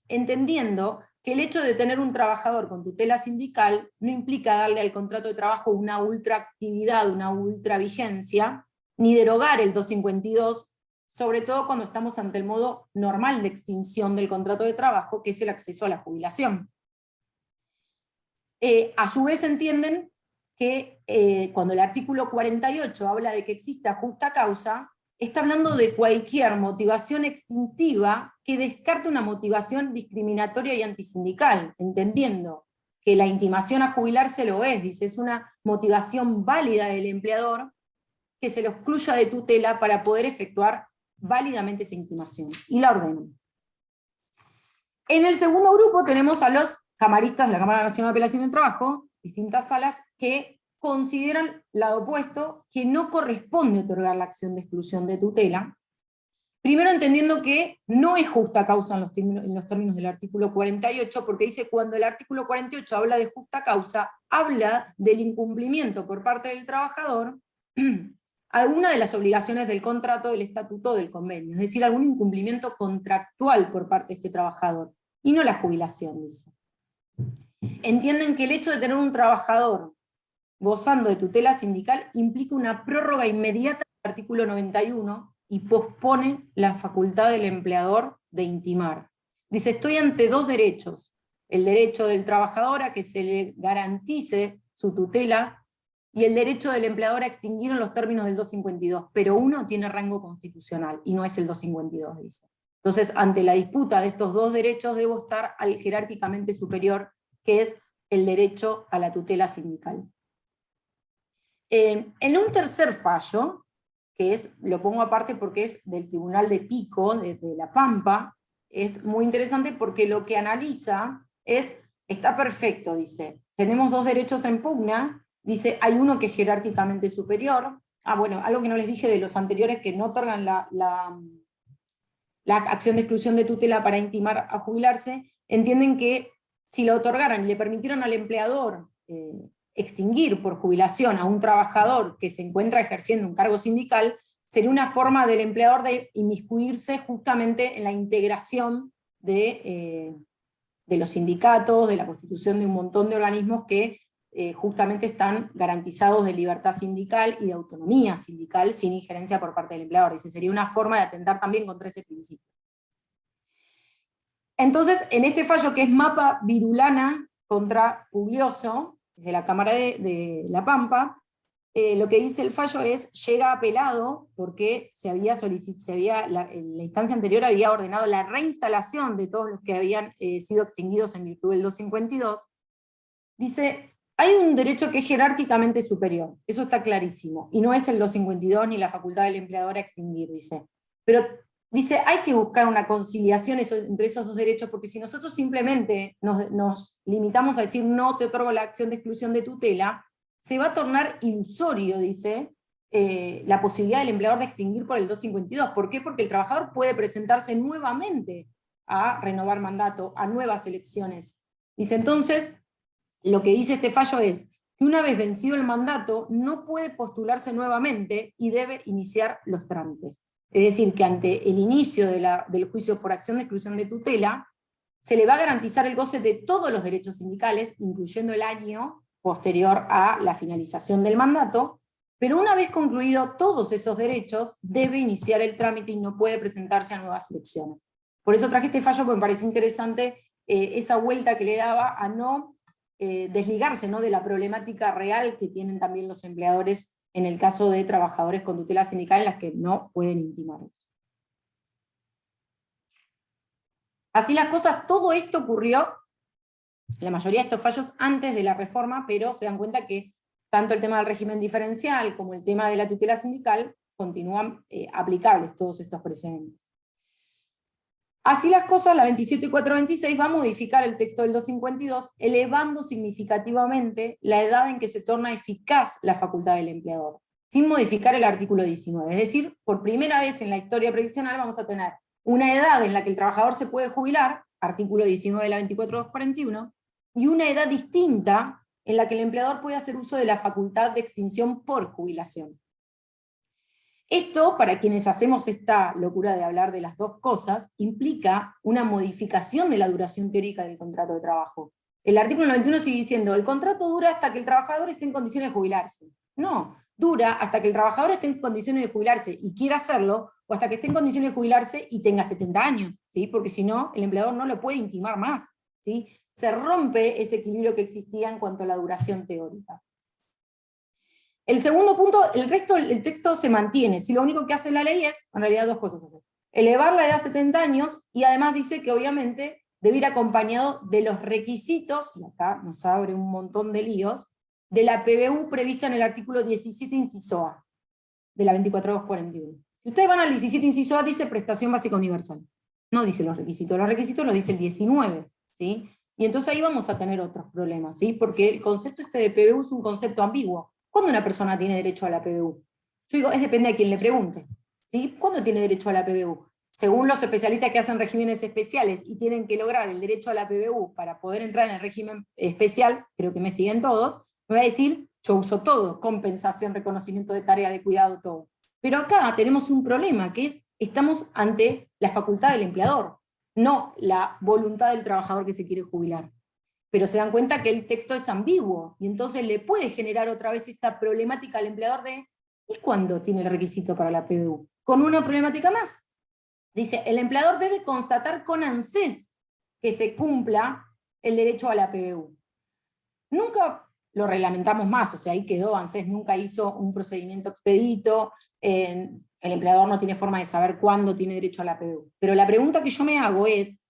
entendiendo que el hecho de tener un trabajador con tutela sindical no implica darle al contrato de trabajo una ultraactividad, una ultravigencia, ni derogar el 252, sobre todo cuando estamos ante el modo normal de extinción del contrato de trabajo, que es el acceso a la jubilación. A su vez entienden que cuando el artículo 48 habla de que exista justa causa, está hablando de cualquier motivación extintiva que descarte una motivación discriminatoria y antisindical, entendiendo que la intimación a jubilarse lo es, dice, es una motivación válida del empleador que se lo excluya de tutela para poder efectuar válidamente esa intimación, y la ordenan. En el segundo grupo tenemos a los camaristas de la Cámara Nacional de Apelación del Trabajo, distintas salas, que consideran lado opuesto, que no corresponde otorgar la acción de exclusión de tutela, primero entendiendo que no es justa causa en los términos del artículo 48, porque dice cuando el artículo 48 habla de justa causa, habla del incumplimiento por parte del trabajador alguna de las obligaciones del contrato, del estatuto, del convenio, es decir, algún incumplimiento contractual por parte de este trabajador, y no la jubilación, dice. Entienden que el hecho de tener un trabajador gozando de tutela sindical implica una prórroga inmediata del artículo 91 y pospone la facultad del empleador de intimar. Dice, estoy ante dos derechos, el derecho del trabajador a que se le garantice su tutela y el derecho del empleador a extinguir en los términos del 252, pero uno tiene rango constitucional y no es el 252, dice. Entonces, ante la disputa de estos dos derechos debo estar al jerárquicamente superior, que es el derecho a la tutela sindical. En un tercer fallo, que es, lo pongo aparte porque es del Tribunal de Pico, de La Pampa, es muy interesante porque lo que analiza es, está perfecto, dice, tenemos dos derechos en pugna, dice, hay uno que es jerárquicamente superior, bueno, algo que no les dije de los anteriores que no otorgan la acción de exclusión de tutela para intimar a jubilarse, entienden que si lo otorgaran y le permitieran al empleador extinguir por jubilación a un trabajador que se encuentra ejerciendo un cargo sindical, sería una forma del empleador de inmiscuirse justamente en la integración de los sindicatos, de la constitución de un montón de organismos que justamente están garantizados de libertad sindical y de autonomía sindical sin injerencia por parte del empleador. Dice, sería una forma de atentar también contra ese principio. Entonces, en este fallo que es Mapa Virulana contra Puglioso, de la Cámara de La Pampa, lo que dice el fallo es, llega apelado porque la instancia anterior había ordenado la reinstalación de todos los que habían sido extinguidos en virtud del 252. Dice, hay un derecho que es jerárquicamente superior, eso está clarísimo, y no es el 252 ni la facultad del empleador a extinguir, dice. Pero dice, hay que buscar una conciliación entre esos dos derechos, porque si nosotros simplemente nos limitamos a decir no te otorgo la acción de exclusión de tutela, se va a tornar ilusorio, dice, la posibilidad del empleador de extinguir por el 252. ¿Por qué? Porque el trabajador puede presentarse nuevamente a renovar mandato, a nuevas elecciones. Dice, entonces, lo que dice este fallo es que una vez vencido el mandato, no puede postularse nuevamente y debe iniciar los trámites. Es decir, que ante el inicio del juicio por acción de exclusión de tutela, se le va a garantizar el goce de todos los derechos sindicales, incluyendo el año posterior a la finalización del mandato, pero una vez concluido todos esos derechos, debe iniciar el trámite y no puede presentarse a nuevas elecciones. Por eso traje este fallo, porque me pareció interesante esa vuelta que le daba a no desligarse, ¿no?, de la problemática real que tienen también los empleadores en el caso de trabajadores con tutela sindical en las que no pueden intimarlos. Así las cosas, todo esto ocurrió, la mayoría de estos fallos antes de la reforma, pero se dan cuenta que tanto el tema del régimen diferencial como el tema de la tutela sindical continúan aplicables todos estos precedentes. Así las cosas, la 27.426 va a modificar el texto del 252, elevando significativamente la edad en que se torna eficaz la facultad del empleador, sin modificar el artículo 19. Es decir, por primera vez en la historia previsional vamos a tener una edad en la que el trabajador se puede jubilar, artículo 19 de la 24.241, y una edad distinta en la que el empleador puede hacer uso de la facultad de extinción por jubilación. Esto, para quienes hacemos esta locura de hablar de las dos cosas, implica una modificación de la duración teórica del contrato de trabajo. El artículo 91 sigue diciendo, el contrato dura hasta que el trabajador esté en condiciones de jubilarse. No, dura hasta que el trabajador esté en condiciones de jubilarse y quiera hacerlo, o hasta que esté en condiciones de jubilarse y tenga 70 años, ¿sí? Porque si no, el empleador no lo puede intimar más, ¿sí? Se rompe ese equilibrio que existía en cuanto a la duración teórica. El segundo punto, el resto del texto se mantiene. Si lo único que hace la ley es, en realidad, dos cosas hacer. Elevar la edad a 70 años, y además dice que obviamente debe ir acompañado de los requisitos, y acá nos abre un montón de líos, de la PBU prevista en el artículo 17 inciso A, de la 24.241. Si ustedes van al 17 inciso A, dice prestación básica universal. No dice los requisitos los dice el 19, ¿sí? Y entonces ahí vamos a tener otros problemas, ¿sí? Porque el concepto este de PBU es un concepto ambiguo. ¿Cuándo una persona tiene derecho a la PBU? Yo digo, depende a quien le pregunte, ¿sí? ¿Cuándo tiene derecho a la PBU? Según los especialistas que hacen regímenes especiales y tienen que lograr el derecho a la PBU para poder entrar en el régimen especial, creo que me siguen todos, me va a decir, yo uso todo, compensación, reconocimiento de tarea, de cuidado, todo. Pero acá tenemos un problema, que es, estamos ante la facultad del empleador, no la voluntad del trabajador que se quiere jubilar. Pero se dan cuenta que el texto es ambiguo, y entonces le puede generar otra vez esta problemática al empleador de, ¿y cuándo tiene el requisito para la PBU? Con una problemática más. Dice, el empleador debe constatar con ANSES que se cumpla el derecho a la PBU. Nunca lo reglamentamos más, o sea, ahí quedó, ANSES nunca hizo un procedimiento expedito, el empleador no tiene forma de saber cuándo tiene derecho a la PBU. Pero la pregunta que yo me hago es,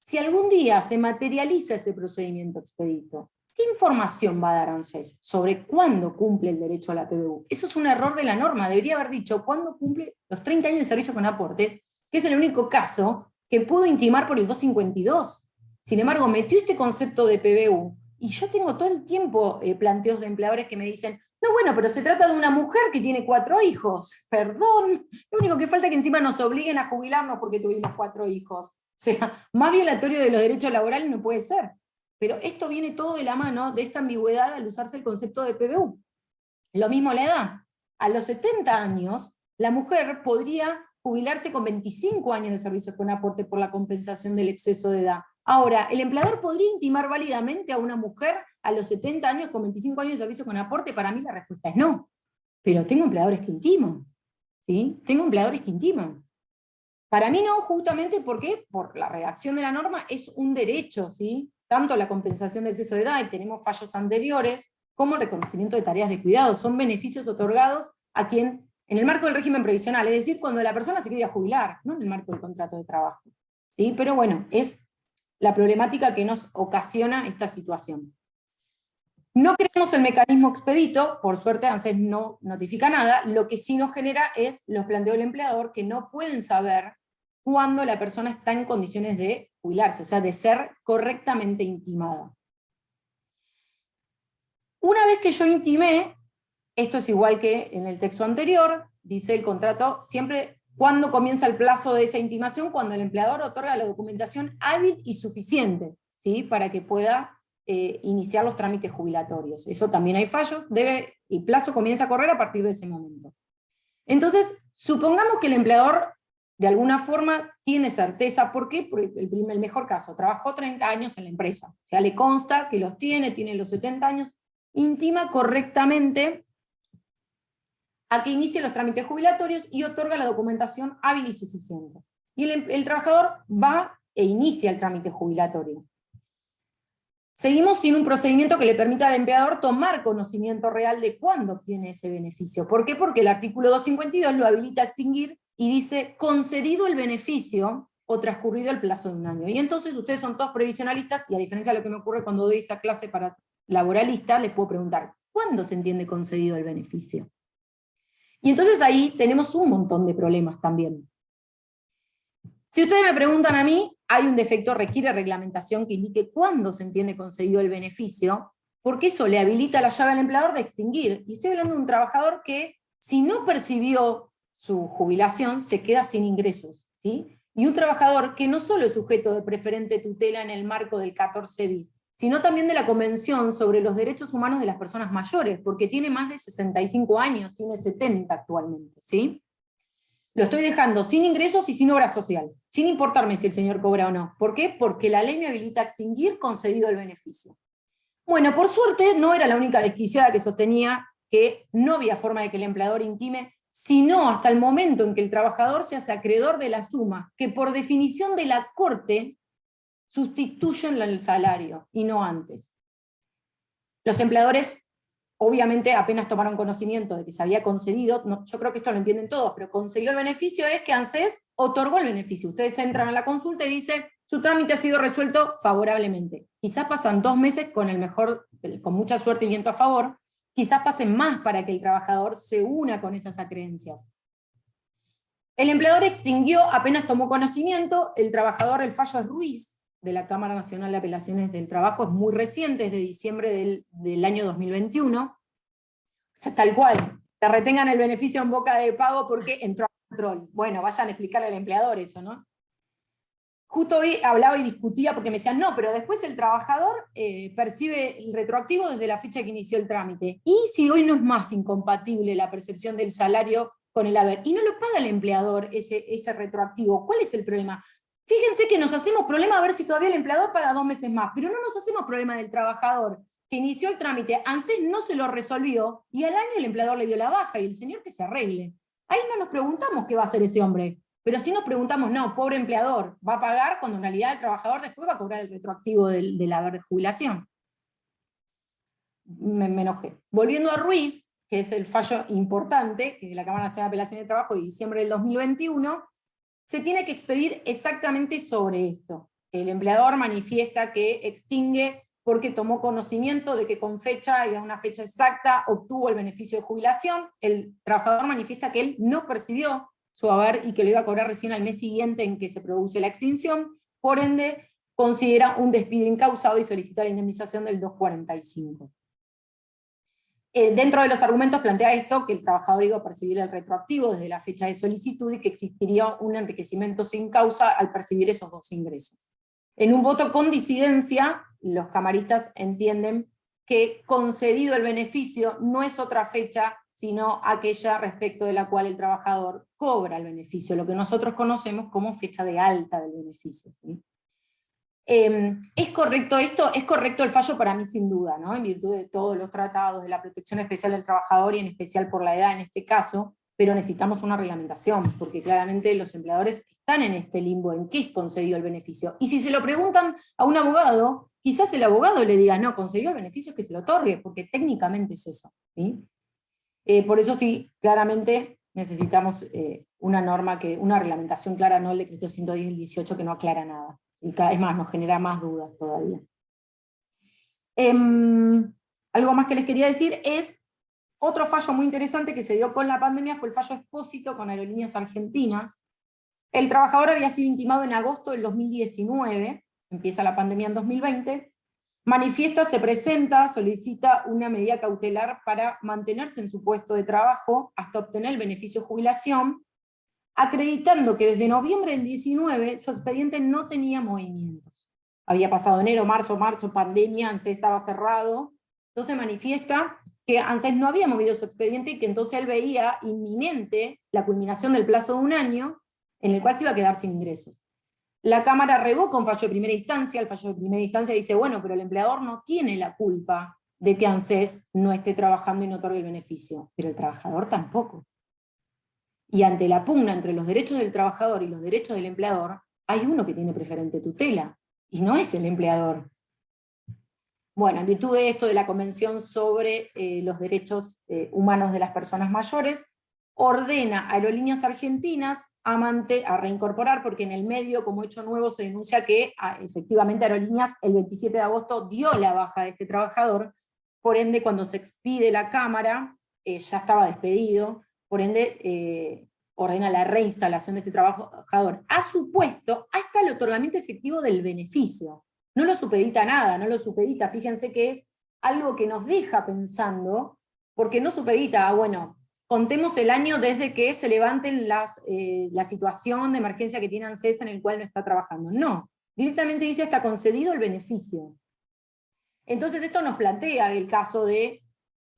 si algún día se materializa ese procedimiento expedito, ¿qué información va a dar ANSES sobre cuándo cumple el derecho a la PBU? Eso es un error de la norma, debería haber dicho cuándo cumple los 30 años de servicio con aportes, que es el único caso que pudo intimar por el 252. Sin embargo, metió este concepto de PBU, y yo tengo todo el tiempo planteos de empleadores que me dicen, no, bueno, pero se trata de una mujer que tiene 4 hijos, perdón, lo único que falta es que encima nos obliguen a jubilarnos porque tuvimos 4 hijos. O sea, más violatorio de los derechos laborales no puede ser. Pero esto viene todo de la mano de esta ambigüedad al usarse el concepto de PBU. Lo mismo la edad. A los 70 años, la mujer podría jubilarse con 25 años de servicio con aporte por la compensación del exceso de edad. Ahora, ¿el empleador podría intimar válidamente a una mujer a los 70 años con 25 años de servicio con aporte? Para mí la respuesta es no. Pero tengo empleadores que intiman. ¿Sí? Tengo empleadores que intiman. Para mí no, justamente porque por la redacción de la norma es un derecho, ¿sí? Tanto la compensación de exceso de edad, y tenemos fallos anteriores, como el reconocimiento de tareas de cuidado, son beneficios otorgados a quien, en el marco del régimen previsional, es decir, cuando la persona se quiere jubilar, no en el marco del contrato de trabajo. ¿Sí? Pero bueno, es la problemática que nos ocasiona esta situación. No queremos el mecanismo expedito, por suerte ANSES no notifica nada, lo que sí nos genera es los planteos del empleador que no pueden saber cuando la persona está en condiciones de jubilarse, o sea, de ser correctamente intimada. Una vez que yo intimé, esto es igual que en el texto anterior, dice el contrato, siempre cuando comienza el plazo de esa intimación, cuando el empleador otorga la documentación hábil y suficiente, ¿sí? Para que pueda iniciar los trámites jubilatorios. Eso también hay fallos, el plazo comienza a correr a partir de ese momento. Entonces, supongamos que el empleador de alguna forma tiene certeza. ¿Por qué? Porque el mejor caso, trabajó 30 años en la empresa, o sea, le consta que los tiene los 70 años, intima correctamente a que inicie los trámites jubilatorios y otorga la documentación hábil y suficiente. Y el trabajador va e inicia el trámite jubilatorio. Seguimos sin un procedimiento que le permita al empleador tomar conocimiento real de cuándo obtiene ese beneficio. ¿Por qué? Porque el artículo 252 lo habilita a extinguir y dice, concedido el beneficio o transcurrido el plazo de 1 año. Y entonces ustedes son todos previsionalistas, y a diferencia de lo que me ocurre cuando doy esta clase para laboralistas, les puedo preguntar, ¿cuándo se entiende concedido el beneficio? Y entonces ahí tenemos un montón de problemas también. Si ustedes me preguntan a mí, hay un defecto, requiere reglamentación que indique cuándo se entiende concedido el beneficio, porque eso le habilita la llave al empleador de extinguir. Y estoy hablando de un trabajador que, si no percibió su jubilación, se queda sin ingresos, ¿sí? Y un trabajador que no solo es sujeto de preferente tutela en el marco del 14 bis, sino también de la Convención sobre los Derechos Humanos de las Personas Mayores, porque tiene más de 65 años, tiene 70 actualmente, ¿sí? Lo estoy dejando sin ingresos y sin obra social, sin importarme si el señor cobra o no. ¿Por qué? Porque la ley me habilita a extinguir concedido el beneficio. Bueno, por suerte no era la única desquiciada que sostenía que no había forma de que el empleador intime, sino hasta el momento en que el trabajador se hace acreedor de la suma, que por definición de la Corte sustituyen el salario, y no antes. Los empleadores, obviamente, apenas tomaron conocimiento de que se había concedido, no, yo creo que esto lo entienden todos, pero concedió el beneficio es que ANSES otorgó el beneficio. Ustedes entran a la consulta y dice, su trámite ha sido resuelto favorablemente. Quizás pasan 2 meses con con mucha suerte y viento a favor, quizás pasen más para que el trabajador se una con esas acreencias. El empleador extinguió, apenas tomó conocimiento, el fallo es Ruiz, de la Cámara Nacional de Apelaciones del Trabajo, es muy reciente, es de diciembre del año 2021, tal cual, que retengan el beneficio en boca de pago porque entró a control. Bueno, vayan a explicarle al empleador eso, ¿no? Justo hoy hablaba y discutía porque me decían, no, pero después el trabajador percibe el retroactivo desde la fecha que inició el trámite. ¿Y si hoy no es más incompatible la percepción del salario con el haber? Y no lo paga el empleador ese retroactivo. ¿Cuál es el problema? Fíjense que nos hacemos problema a ver si todavía el empleador paga 2 meses más, pero no nos hacemos problema del trabajador que inició el trámite, ANSES no se lo resolvió, y al año el empleador le dio la baja, y el señor que se arregle. Ahí no nos preguntamos qué va a hacer ese hombre, pero sí nos preguntamos, no, pobre empleador, va a pagar cuando en realidad el trabajador después va a cobrar el retroactivo del haber de jubilación. Me enojé. Volviendo a Ruiz, que es el fallo importante, que es de la Cámara Nacional de Apelaciones de Trabajo de diciembre del 2021, se tiene que expedir exactamente sobre esto. El empleador manifiesta que extingue porque tomó conocimiento de que con fecha y a una fecha exacta obtuvo el beneficio de jubilación. El trabajador manifiesta que él no percibió su haber y que lo iba a cobrar recién al mes siguiente en que se produce la extinción, por ende considera un despido incausado y solicita la indemnización del 245. Dentro de los argumentos plantea esto, que el trabajador iba a percibir el retroactivo desde la fecha de solicitud y que existiría un enriquecimiento sin causa al percibir esos 2 ingresos. En un voto con disidencia, los camaristas entienden que concedido el beneficio no es otra fecha, sino aquella respecto de la cual el trabajador cobra el beneficio, lo que nosotros conocemos como fecha de alta del beneficio, ¿sí? ¿Es correcto esto? Es correcto el fallo para mí sin duda, ¿no? En virtud de todos los tratados de la protección especial del trabajador y en especial por la edad en este caso, pero necesitamos una reglamentación, porque claramente los empleadores están en este limbo en qué es concedido el beneficio. Y si se lo preguntan a un abogado, quizás el abogado le diga, no, concedido el beneficio es que se lo otorgue, porque técnicamente es eso, ¿sí? Por eso sí, claramente necesitamos una norma, una reglamentación clara, no el decreto 110 del 18 que no aclara nada. Y cada vez más nos genera más dudas todavía. Algo más que les quería decir es, otro fallo muy interesante que se dio con la pandemia fue el fallo Expósito con Aerolíneas Argentinas. El trabajador había sido intimado en agosto del 2019, empieza la pandemia en 2020, manifiesta, se presenta, solicita una medida cautelar para mantenerse en su puesto de trabajo hasta obtener el beneficio de jubilación, acreditando que desde noviembre del 19 su expediente no tenía movimientos. Había pasado enero, marzo, pandemia, ANSES estaba cerrado, entonces manifiesta que ANSES no había movido su expediente y que entonces él veía inminente la culminación del plazo de 1 año, en el cual se iba a quedar sin ingresos. La Cámara revoca un fallo de primera instancia, el fallo de primera instancia dice, bueno, pero el empleador no tiene la culpa de que ANSES no esté trabajando y no otorgue el beneficio, pero el trabajador tampoco. Y ante la pugna entre los derechos del trabajador y los derechos del empleador, hay uno que tiene preferente tutela, y no es el empleador. Bueno, en virtud de esto, de la Convención sobre los Derechos Humanos de las Personas Mayores, ordena a Aerolíneas Argentinas a reincorporar, porque en el medio, como hecho nuevo, se denuncia que efectivamente Aerolíneas el 27 de agosto dio la baja de este trabajador, por ende cuando se expide la Cámara, ya estaba despedido, por ende ordena la reinstalación de este trabajador a su puesto hasta el otorgamiento efectivo del beneficio. No lo supedita nada, no lo supedita, fíjense que es algo que nos deja pensando, porque no supedita, bueno, contemos el año desde que se levanten la situación de emergencia que tiene ANSES en el cual no está trabajando. No, directamente dice hasta concedido el beneficio. Entonces esto nos plantea el caso de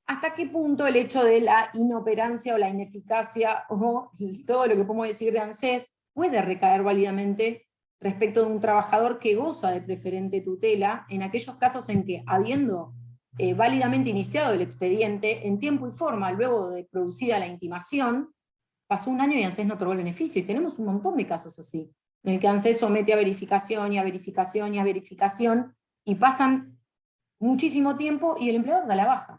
hasta qué punto el hecho de la inoperancia o la ineficacia o todo lo que podemos decir de ANSES puede recaer válidamente respecto de un trabajador que goza de preferente tutela en aquellos casos en que, habiendo válidamente iniciado el expediente en tiempo y forma, luego de producida la intimación, pasó un año y ANSES no otorgó el beneficio, y tenemos un montón de casos así, en el que ANSES somete a verificación y a verificación y a verificación, y pasan muchísimo tiempo y el empleador da la baja.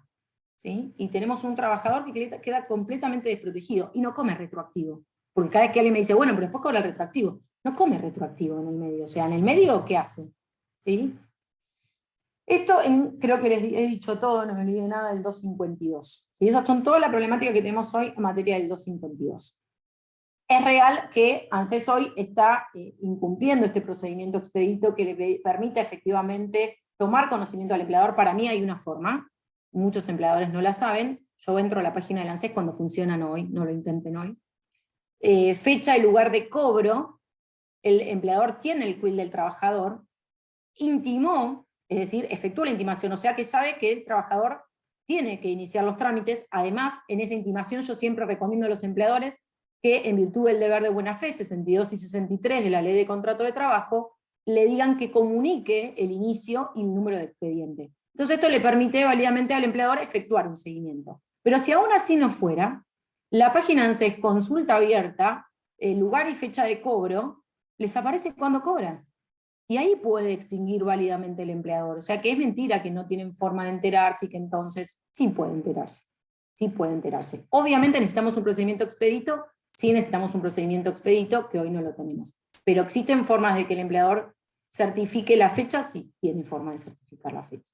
¿Sí? Y tenemos un trabajador que queda completamente desprotegido, y no come retroactivo. Porque cada vez que alguien me dice, bueno, pero después cobra el retroactivo, no come retroactivo en el medio. O sea, en el medio, ¿qué hace? ¿Sí? Esto creo que les he dicho todo, no me olvidé nada del 252. ¿Sí? Esas son toda la problemática que tenemos hoy en materia del 252. Es real que ANSES hoy está incumpliendo este procedimiento expedito que le permite efectivamente tomar conocimiento al empleador. Para mí hay una forma, muchos empleadores no la saben, yo entro a la página del ANSES cuando funcionan hoy, no lo intenten hoy. Fecha y lugar de cobro, el empleador tiene el quill del trabajador, intimó, es decir, efectuó la intimación, o sea que sabe que el trabajador tiene que iniciar los trámites. Además, en esa intimación yo siempre recomiendo a los empleadores que, en virtud del deber de buena fe, 62 y 63 de la Ley de Contrato de Trabajo, le digan que comunique el inicio y el número de expediente. Entonces esto le permite válidamente al empleador efectuar un seguimiento. Pero si aún así no fuera, la página ANSES consulta abierta, lugar y fecha de cobro, les aparece cuando cobran. Y ahí puede extinguir válidamente el empleador. O sea que es mentira que no tienen forma de enterarse y que entonces sí puede enterarse. Sí puede enterarse. Obviamente necesitamos un procedimiento expedito, sí necesitamos un procedimiento expedito, que hoy no lo tenemos. Pero existen formas de que el empleador certifique la fecha, sí tiene forma de certificar la fecha.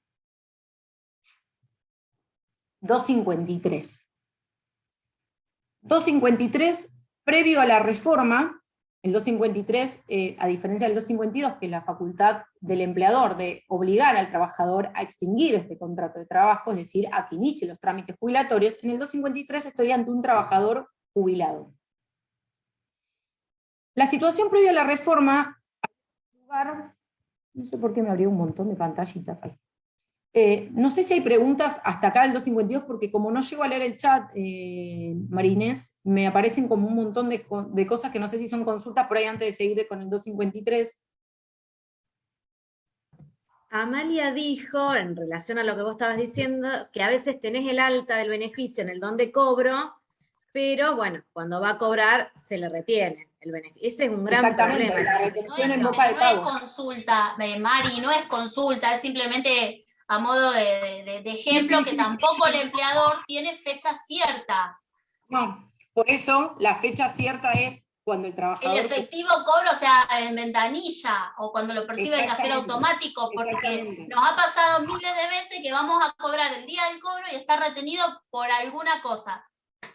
253. 253, previo a la reforma, el 253, a diferencia del 252, que es la facultad del empleador de obligar al trabajador a extinguir este contrato de trabajo, es decir, a que inicie los trámites jubilatorios, en el 253 estoy ante un trabajador jubilado. La situación previa a la reforma, no sé por qué me abrió un montón de pantallitas ahí. No sé si hay preguntas hasta acá del 252, porque como no llego a leer el chat, María Inés, me aparecen como un montón de cosas que no sé si son consultas por ahí antes de seguir con el 253. Amalia dijo, en relación a lo que vos estabas diciendo, que a veces tenés el alta del beneficio en el don de cobro, pero bueno, cuando va a cobrar se le retiene el beneficio. Ese es un gran problema. La retención en boca de pago. No es consulta, Mari, no es consulta, es simplemente a modo de ejemplo, que tampoco el empleador tiene fecha cierta. No, por eso la fecha cierta es cuando el trabajador... El efectivo cobro, o sea, en ventanilla, o cuando lo percibe el cajero automático, porque nos ha pasado miles de veces que vamos a cobrar el día del cobro y está retenido por alguna cosa.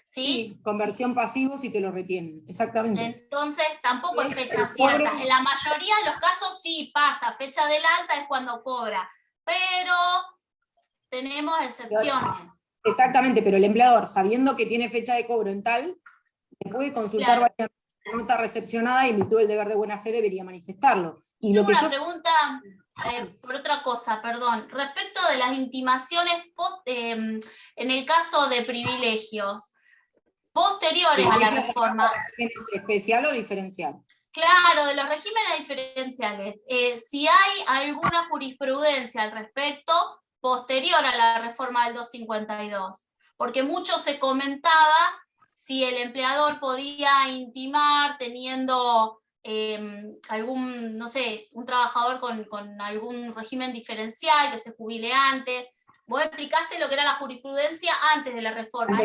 ¿Sí? Conversión pasivo si te lo retienen, exactamente. Entonces tampoco es fecha cierta. En la mayoría de los casos sí pasa, fecha del alta es cuando cobra, pero tenemos excepciones. Exactamente, pero el empleador, sabiendo que tiene fecha de cobro en tal, le puede consultar la nota recepcionada y en virtud del deber de buena fe debería manifestarlo. Y tengo una pregunta por otra cosa, perdón. Respecto de las intimaciones en el caso de privilegios, posteriores a la reforma. ¿Especial o diferencial? Claro, de los regímenes diferenciales. Si hay alguna jurisprudencia al respecto posterior a la reforma del 252, porque mucho se comentaba si el empleador podía intimar teniendo algún, no sé, un trabajador con algún régimen diferencial que se jubile antes. Vos explicaste lo que era la jurisprudencia antes de la reforma.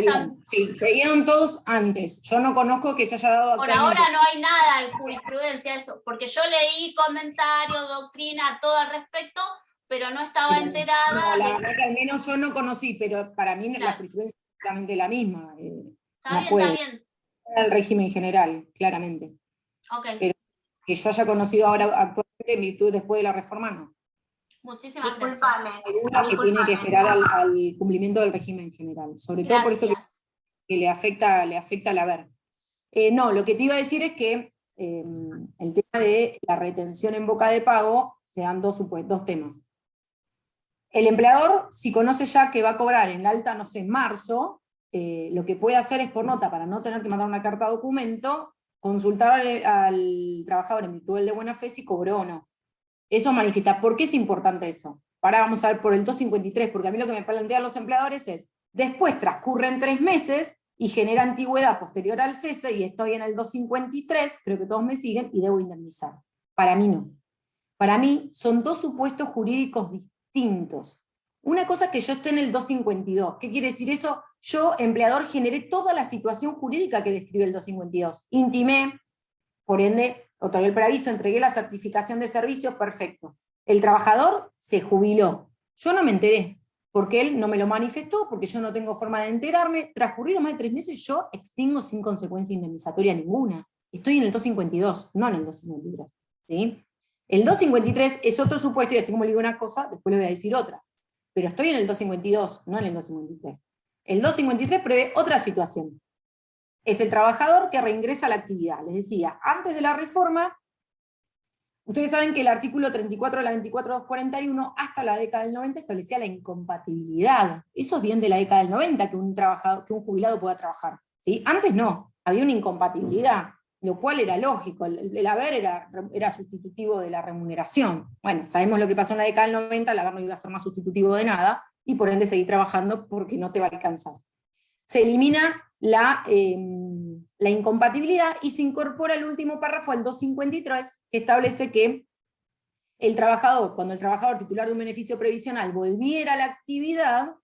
Sí, se dieron todos antes. Yo no conozco que se haya dado por ahora no hay nada en jurisprudencia eso, porque yo leí comentarios, doctrina, todo al respecto, pero no estaba enterada. No, la verdad que al menos yo no conocí, pero para mí la jurisprudencia es exactamente la misma. Está bien. El régimen general, claramente. Okay. Pero que yo haya conocido ahora actualmente en virtud después de la reforma, no. Muchísimas gracias. Que tiene que esperar al cumplimiento del régimen general, sobre todo por esto que le afecta al haber. No, lo que te iba a decir es que el tema de la retención en boca de pago se dan dos temas. el empleador, si conoce ya que va a cobrar en la alta, no sé, en marzo, lo que puede hacer es por nota, para no tener que mandar una carta documento, consultar al trabajador en virtud de buena fe si cobró o no. Eso manifiesta. ¿Por qué es importante eso? Ahora vamos a ver por el 253, porque a mí lo que me plantean los empleadores es, después transcurren 3 meses y genera antigüedad posterior al cese, y estoy en el 253, creo que todos me siguen, y debo indemnizar. Para mí no. Para mí son dos supuestos jurídicos distintos. Una cosa es que yo esté en el 252. ¿Qué quiere decir eso? Yo, empleador, generé toda la situación jurídica que describe el 252. Intimé, por ende, otorgué el preaviso, entregué la certificación de servicios, perfecto. El trabajador se jubiló. Yo no me enteré, porque él no me lo manifestó, porque yo no tengo forma de enterarme. Transcurrieron más de 3 meses, yo extingo sin consecuencia indemnizatoria ninguna. Estoy en el 252, no en el 253. ¿Sí? El 253 es otro supuesto, y así como le digo una cosa, después le voy a decir otra. Pero estoy en el 252, no en el 253. El 253 prevé otra situación. Es el trabajador que reingresa a la actividad. Les decía, antes de la reforma, ustedes saben que el artículo 34 de la 24.241, hasta la década del 90, establecía la incompatibilidad. Eso es bien de la década del 90, que un jubilado pueda trabajar. ¿Sí? Antes no, había una incompatibilidad, lo cual era lógico. El haber era sustitutivo de la remuneración. Bueno, sabemos lo que pasó en la década del 90, el haber no iba a ser más sustitutivo de nada, y por ende seguir trabajando porque no te va a alcanzar. Se elimina la incompatibilidad y se incorpora el último párrafo, el 253, que establece que el trabajador, cuando el trabajador titular de un beneficio previsional volviera a la actividad,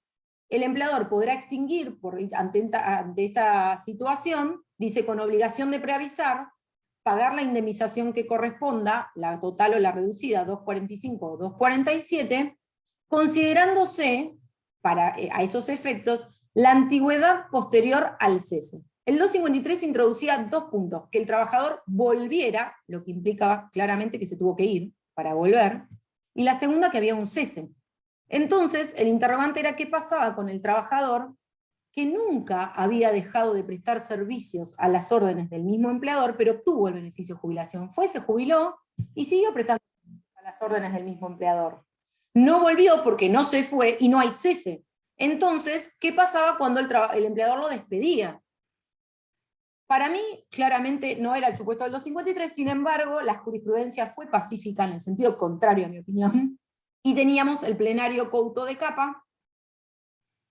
el empleador podrá extinguir ante esta situación, dice, con obligación de preavisar, pagar la indemnización que corresponda, la total o la reducida, 245 o 247, considerándose, a esos efectos, la antigüedad posterior al cese. El 253 introducía 2 puntos, que el trabajador volviera, lo que implicaba claramente que se tuvo que ir para volver, y la segunda, que había un cese. Entonces, el interrogante era qué pasaba con el trabajador que nunca había dejado de prestar servicios a las órdenes del mismo empleador, pero obtuvo el beneficio de jubilación. Se jubiló y siguió prestando a las órdenes del mismo empleador. No volvió porque no se fue y no hay cese. Entonces, ¿qué pasaba cuando el empleador lo despedía? Para mí, claramente, no era el supuesto del 253, sin embargo, la jurisprudencia fue pacífica en el sentido contrario, a mi opinión, y teníamos el plenario Couto de Capa,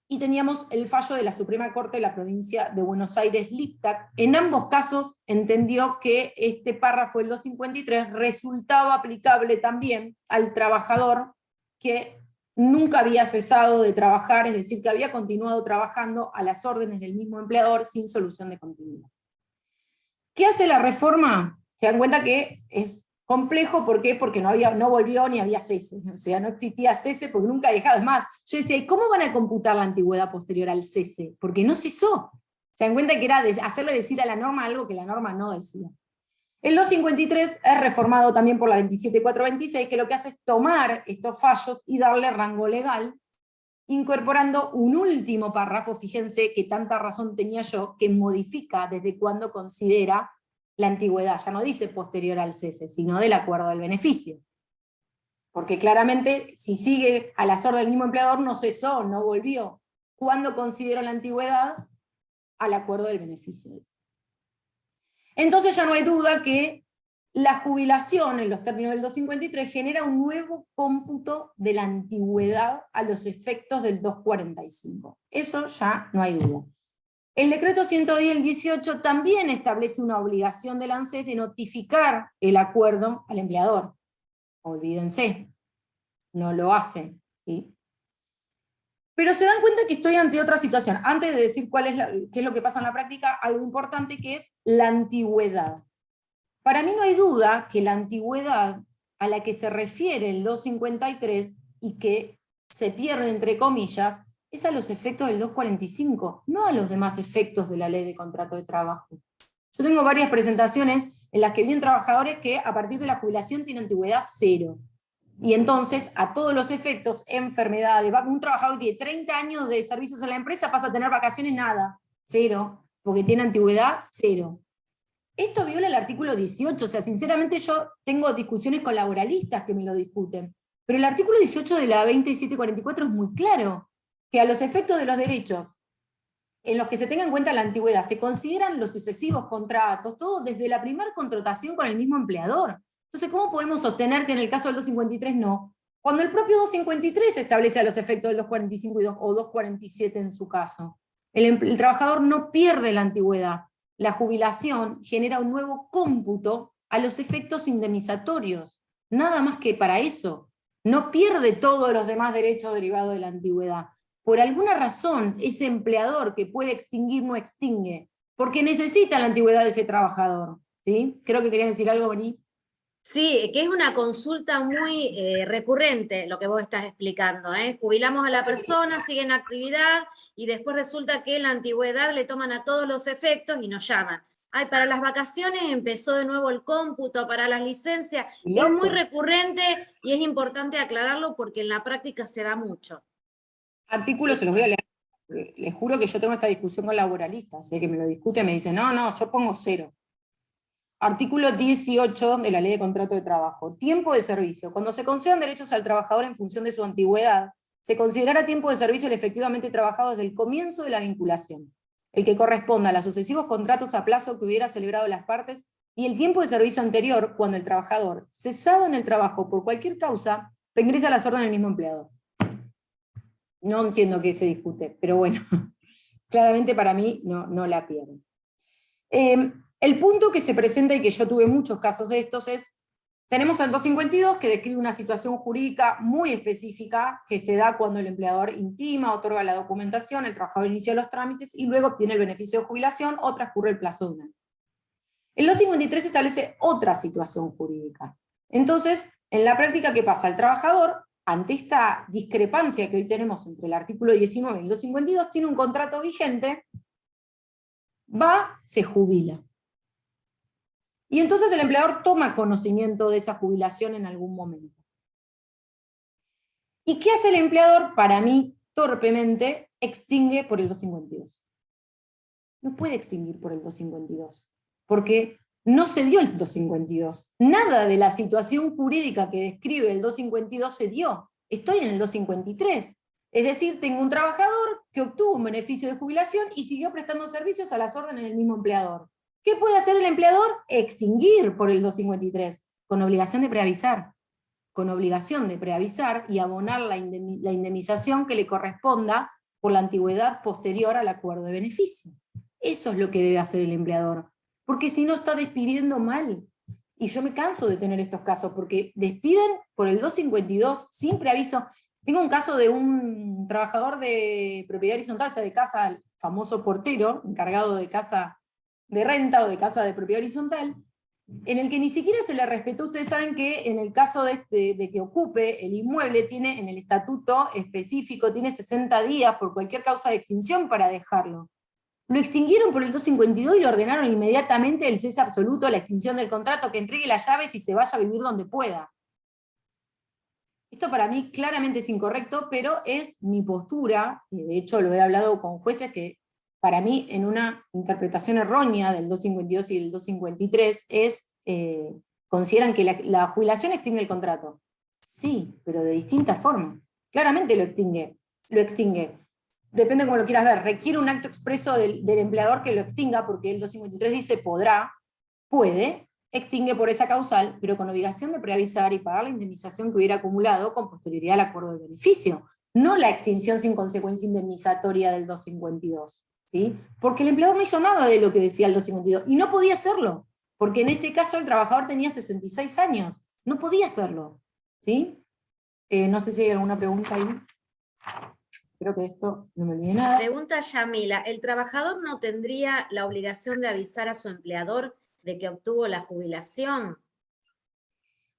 y teníamos el fallo de la Suprema Corte de la Provincia de Buenos Aires, Liptac. En ambos casos entendió que este párrafo del 253 resultaba aplicable también al trabajador que nunca había cesado de trabajar, es decir, que había continuado trabajando a las órdenes del mismo empleador sin solución de continuidad. ¿Qué hace la reforma? Se dan cuenta que es complejo, ¿por qué? Porque no volvió ni había cese, o sea, no existía cese porque nunca ha dejado. Es más, yo decía, ¿y cómo van a computar la antigüedad posterior al cese? Porque no cesó. Se dan cuenta que era hacerle decir a la norma algo que la norma no decía. El 253 es reformado también por la 27426, que lo que hace es tomar estos fallos y darle rango legal, incorporando un último párrafo, fíjense que tanta razón tenía yo, que modifica desde cuándo considera la antigüedad. Ya no dice posterior al cese, sino del acuerdo del beneficio. Porque claramente, si sigue a las órdenes del mismo empleador, no cesó, no volvió. ¿Cuándo consideró la antigüedad? Al acuerdo del beneficio. Entonces ya no hay duda que la jubilación, en los términos del 253, genera un nuevo cómputo de la antigüedad a los efectos del 245. Eso ya no hay duda. El decreto 110/18 también establece una obligación del ANSES de notificar el acuerdo al empleador. Olvídense, no lo hacen, ¿sí? Pero se dan cuenta que estoy ante otra situación. Antes de decir qué es lo que pasa en la práctica, algo importante que es la antigüedad. Para mí no hay duda que la antigüedad a la que se refiere el 253 y que se pierde entre comillas, es a los efectos del 245, no a los demás efectos de la ley de contrato de trabajo. Yo tengo varias presentaciones en las que vienen trabajadores que a partir de la jubilación tienen antigüedad 0. Y entonces, a todos los efectos, enfermedades, un trabajador que tiene 30 años de servicios en la empresa pasa a tener vacaciones nada, 0, porque tiene antigüedad 0. Esto viola el artículo 18, o sea, sinceramente yo tengo discusiones con laboralistas que me lo discuten. Pero el artículo 18 de la 2744 es muy claro, que a los efectos de los derechos en los que se tenga en cuenta la antigüedad, se consideran los sucesivos contratos, todo desde la primera contratación con el mismo empleador. Entonces, ¿cómo podemos sostener que en el caso del 253 no? Cuando el propio 253 establece a los efectos del 245 o 247 en su caso. El trabajador no pierde la antigüedad. La jubilación genera un nuevo cómputo a los efectos indemnizatorios. Nada más que para eso. No pierde todos los demás derechos derivados de la antigüedad. Por alguna razón, ese empleador que puede extinguir no extingue, porque necesita la antigüedad de ese trabajador. ¿Sí? Creo que querías decir algo, Marí. Sí, que es una consulta muy recurrente lo que vos estás explicando. Jubilamos a la persona, sigue en actividad, y después resulta que la antigüedad le toman a todos los efectos y nos llaman. Ay, para las vacaciones empezó de nuevo el cómputo, para las licencias. Es muy recurrente y es importante aclararlo porque en la práctica se da mucho. Artículos se los voy a leer. Les juro que yo tengo esta discusión con laboralistas, que me lo discuten, me dicen, no, yo pongo 0. Artículo 18 de la Ley de Contrato de Trabajo. Tiempo de servicio. Cuando se concedan derechos al trabajador en función de su antigüedad, se considerará tiempo de servicio el efectivamente trabajado desde el comienzo de la vinculación, el que corresponda a los sucesivos contratos a plazo que hubiera celebrado las partes, y el tiempo de servicio anterior, cuando el trabajador, cesado en el trabajo por cualquier causa, reingresa a las órdenes del mismo empleador. No entiendo qué se discute, pero bueno, claramente para mí no la pierden. El punto que se presenta, y que yo tuve muchos casos de estos, es, tenemos el 252 que describe una situación jurídica muy específica que se da cuando el empleador intima, otorga la documentación, el trabajador inicia los trámites y luego obtiene el beneficio de jubilación o transcurre el plazo de un año. El 253 establece otra situación jurídica. Entonces, en la práctica, ¿qué pasa? El trabajador, ante esta discrepancia que hoy tenemos entre el artículo 19 y el 252, tiene un contrato vigente, va, se jubila. Y entonces el empleador toma conocimiento de esa jubilación en algún momento. ¿Y qué hace el empleador? Para mí, torpemente, extingue por el 252. No puede extinguir por el 252, porque no se dio el 252. Nada de la situación jurídica que describe el 252 se dio. Estoy en el 253. Es decir, tengo un trabajador que obtuvo un beneficio de jubilación y siguió prestando servicios a las órdenes del mismo empleador. ¿Qué puede hacer el empleador? Extinguir por el 253, con obligación de preavisar. Con obligación de preavisar y abonar la indemnización que le corresponda por la antigüedad posterior al acuerdo de beneficio. Eso es lo que debe hacer el empleador. Porque si no está despidiendo mal. Y yo me canso de tener estos casos, porque despiden por el 252 sin preaviso. Tengo un caso de un trabajador de propiedad horizontal, o sea, de casa, el famoso portero, encargado de casa de renta o de casa de propiedad horizontal, en el que ni siquiera se le respetó. Ustedes saben que en el caso de que ocupe el inmueble, tiene en el estatuto específico, tiene 60 días por cualquier causa de extinción para dejarlo. Lo extinguieron por el 252 y lo ordenaron inmediatamente el cese absoluto, la extinción del contrato, que entregue las llaves y se vaya a vivir donde pueda. Esto para mí claramente es incorrecto, pero es mi postura, y de hecho lo he hablado con jueces que para mí en una interpretación errónea del 252 y del 253 consideran que la jubilación extingue el contrato. Sí, pero de distinta forma. Claramente lo extingue. Depende cómo lo quieras ver, requiere un acto expreso del empleador que lo extinga, porque el 253 dice puede, extingue por esa causal, pero con obligación de preavisar y pagar la indemnización que hubiera acumulado con posterioridad al acuerdo de beneficio, no la extinción sin consecuencia indemnizatoria del 252, ¿sí? Porque el empleador no hizo nada de lo que decía el 252, y no podía hacerlo, porque en este caso el trabajador tenía 66 años, no podía hacerlo, ¿sí? No sé si hay alguna pregunta ahí. Creo que esto no me olvidé nada. Pregunta Yamila, ¿el trabajador no tendría la obligación de avisar a su empleador de que obtuvo la jubilación?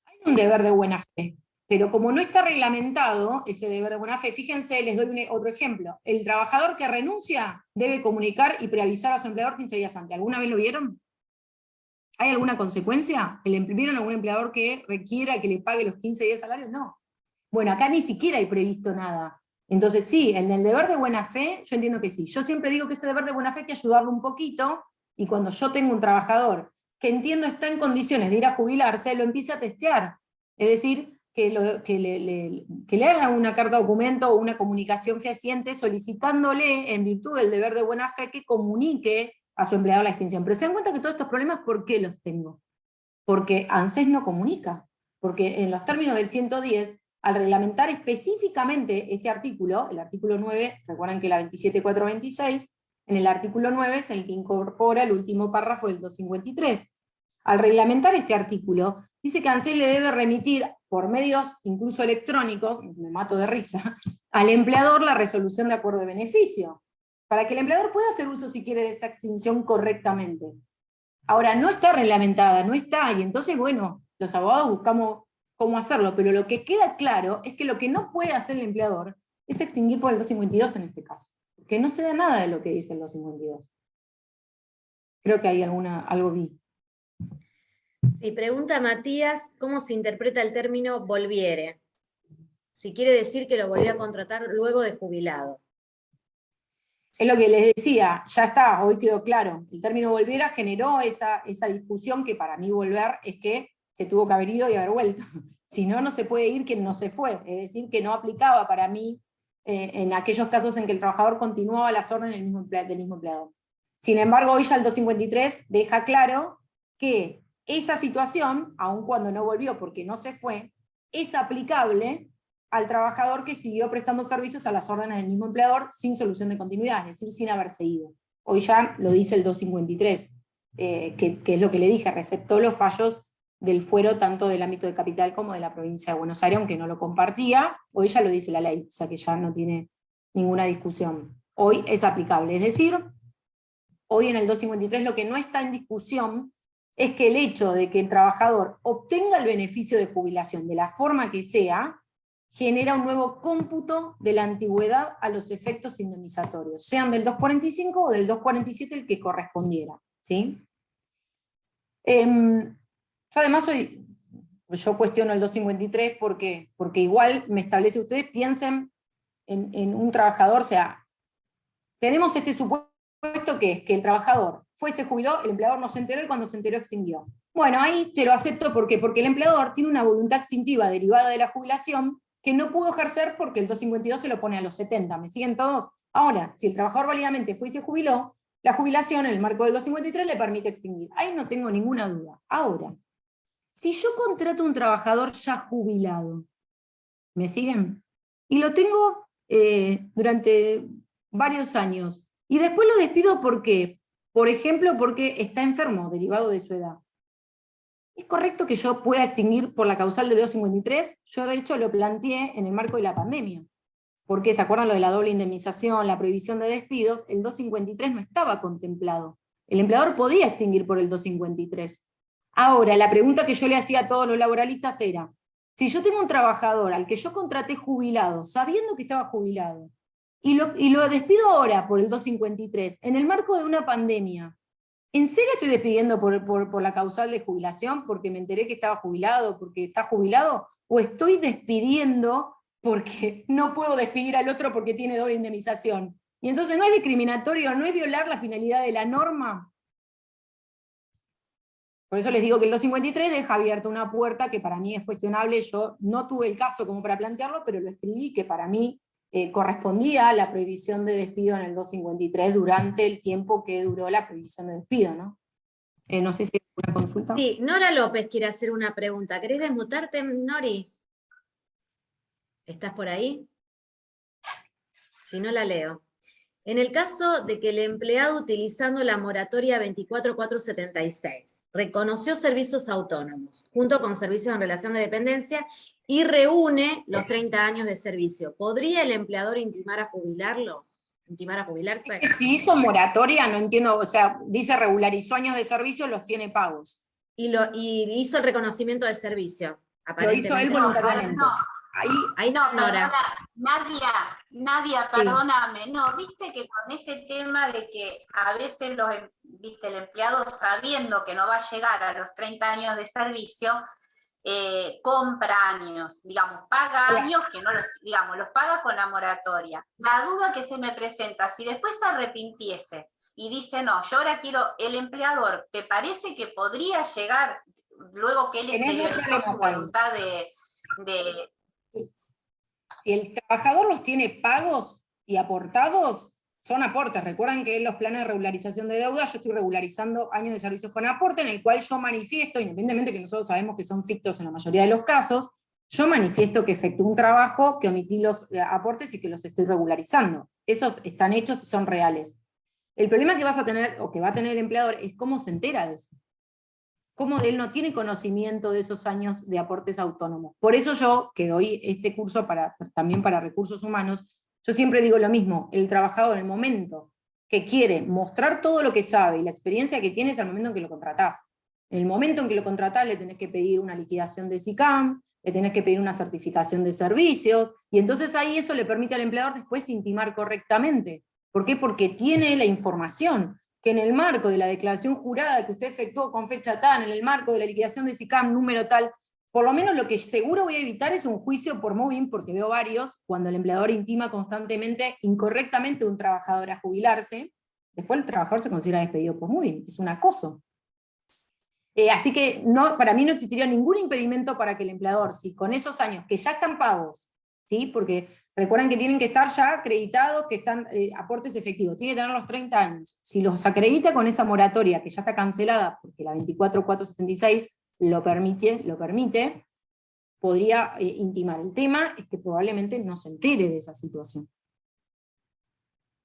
Hay un deber de buena fe, pero como no está reglamentado ese deber de buena fe, fíjense, les doy otro ejemplo. El trabajador que renuncia debe comunicar y preavisar a su empleador 15 días antes. ¿Alguna vez lo vieron? ¿Hay alguna consecuencia? ¿Vieron algún empleador que requiera que le pague los 15 días de salario? No. Bueno, acá ni siquiera hay previsto nada. Entonces sí, en el deber de buena fe, yo entiendo que sí. Yo siempre digo que ese deber de buena fe hay que ayudarlo un poquito, y cuando yo tengo un trabajador que entiendo está en condiciones de ir a jubilarse, lo empiece a testear. Es decir, que le hagan una carta documento o una comunicación fehaciente solicitándole, en virtud del deber de buena fe, que comunique a su empleado la extinción. Pero se dan cuenta que todos estos problemas, ¿por qué los tengo? Porque ANSES no comunica, porque en los términos del 110, al reglamentar específicamente este artículo, el artículo 9, recuerden que la 27426, en el artículo 9 es el que incorpora el último párrafo del 253. Al reglamentar este artículo, dice que ANSES le debe remitir, por medios incluso electrónicos, me mato de risa, al empleador la resolución de acuerdo de beneficio, para que el empleador pueda hacer uso, si quiere, de esta extinción correctamente. Ahora, no está reglamentada, no está, y entonces, bueno, los abogados buscamos cómo hacerlo, pero lo que queda claro es que lo que no puede hacer el empleador es extinguir por el 252 en este caso, porque no se da nada de lo que dice el 252. Creo que hay algo vi. Sí, pregunta Matías, ¿cómo se interpreta el término volviere? Si quiere decir que lo volvió a contratar luego de jubilado. Es lo que les decía, ya está, hoy quedó claro. El término volviera generó esa discusión que para mí volver es que se tuvo que haber ido y haber vuelto. Si no, no se puede ir quien no se fue. Es decir, que no aplicaba para mí en aquellos casos en que el trabajador continuaba las órdenes del mismo empleador. Sin embargo, hoy ya el 253 deja claro que esa situación, aun cuando no volvió porque no se fue, es aplicable al trabajador que siguió prestando servicios a las órdenes del mismo empleador sin solución de continuidad, es decir, sin haberse ido. Hoy ya lo dice el 253, que es lo que le dije, receptó los fallos del fuero tanto del ámbito de Capital como de la provincia de Buenos Aires, aunque no lo compartía, hoy ya lo dice la ley, o sea que ya no tiene ninguna discusión. Hoy es aplicable, es decir, hoy en el 253 lo que no está en discusión es que el hecho de que el trabajador obtenga el beneficio de jubilación de la forma que sea, genera un nuevo cómputo de la antigüedad a los efectos indemnizatorios, sean del 245 o del 247 el que correspondiera, ¿sí? Yo además yo cuestiono el 253 porque igual me establece, ustedes piensen en un trabajador, o sea, tenemos este supuesto que es que el trabajador se jubiló, el empleador no se enteró y cuando se enteró extinguió. Bueno, ahí te lo acepto, ¿por qué? Porque el empleador tiene una voluntad extintiva derivada de la jubilación que no pudo ejercer porque el 252 se lo pone a los 70, ¿me siguen todos? Ahora, si el trabajador válidamente fue y se jubiló, la jubilación en el marco del 253 le permite extinguir. Ahí no tengo ninguna duda. Ahora, si yo contrato a un trabajador ya jubilado, ¿me siguen? Y lo tengo durante varios años, y después lo despido, ¿por qué? Por ejemplo, porque está enfermo, derivado de su edad. ¿Es correcto que yo pueda extinguir por la causal del 253? Yo de hecho lo planteé en el marco de la pandemia. Porque, ¿se acuerdan lo de la doble indemnización, la prohibición de despidos? El 253 no estaba contemplado. El empleador podía extinguir por el 253. Ahora, la pregunta que yo le hacía a todos los laboralistas era, si yo tengo un trabajador al que yo contraté jubilado, sabiendo que estaba jubilado, y lo despido ahora por el 253, en el marco de una pandemia, ¿en serio estoy despidiendo por la causal de jubilación porque me enteré que estaba jubilado, porque está jubilado? ¿O estoy despidiendo porque no puedo despedir al otro porque tiene doble indemnización? Y entonces no es discriminatorio, no es violar la finalidad de la norma. Por eso les digo que el 253 deja abierta una puerta que para mí es cuestionable. Yo no tuve el caso como para plantearlo, pero lo escribí, que para mí correspondía a la prohibición de despido en el 253 durante el tiempo que duró la prohibición de despido, ¿no? No sé si hay alguna consulta. Sí, Nora López quiere hacer una pregunta. ¿Querés desmutarte, Nori? ¿Estás por ahí? Si no, la leo. En el caso de que el empleado, utilizando la moratoria 24476, reconoció servicios autónomos, junto con servicios en relación de dependencia, y reúne los 30 años de servicio, ¿podría el empleador intimar a jubilarlo? ¿Intimar a jubilarse? Si hizo moratoria, no entiendo, o sea, dice regularizó años de servicio, los tiene pagos. Y hizo el reconocimiento de servicio, aparentemente. Lo hizo él voluntariamente. Ahí no, Nora. Nadia, perdóname, no, viste que con este tema de que a veces el empleado, sabiendo que no va a llegar a los 30 años de servicio, compra años, digamos, paga años que no los paga con la moratoria. La duda que se me presenta, si después se arrepintiese y dice, no, yo ahora quiero, el empleador, ¿te parece que podría llegar, luego que él exteriorizó su voluntad de Si el trabajador los tiene pagos y aportados, son aportes. Recuerden que en los planes de regularización de deuda yo estoy regularizando años de servicios con aporte, en el cual yo manifiesto, independientemente que nosotros sabemos que son fictos en la mayoría de los casos, yo manifiesto que efectué un trabajo, que omití los aportes y que los estoy regularizando. Esos están hechos y son reales. El problema que vas a tener, o que va a tener el empleador, es cómo se entera de eso. Cómo él no tiene conocimiento de esos años de aportes autónomos. Por eso yo, que doy este curso también para recursos humanos, yo siempre digo lo mismo: el trabajador en el momento que quiere mostrar todo lo que sabe y la experiencia que tiene es el momento en que lo contratás. En el momento en que lo contratás le tenés que pedir una liquidación de SICAM, le tenés que pedir una certificación de servicios, y entonces ahí eso le permite al empleador después intimar correctamente. ¿Por qué? Porque tiene la información, que en el marco de la declaración jurada que usted efectuó con fecha tal, en el marco de la liquidación de SICAM número tal, por lo menos lo que seguro voy a evitar es un juicio por mobbing, porque veo varios, cuando el empleador intima constantemente, incorrectamente, a un trabajador a jubilarse, después el trabajador se considera despedido por mobbing, es un acoso. Así que para mí no existiría ningún impedimento para que el empleador, si con esos años que ya están pagos, ¿sí? Porque recuerden que tienen que estar ya acreditados, que están aportes efectivos, tiene que tener los 30 años. Si los acredita con esa moratoria que ya está cancelada, porque la 24.476 lo permite, podría intimar. El tema es que probablemente no se entere de esa situación.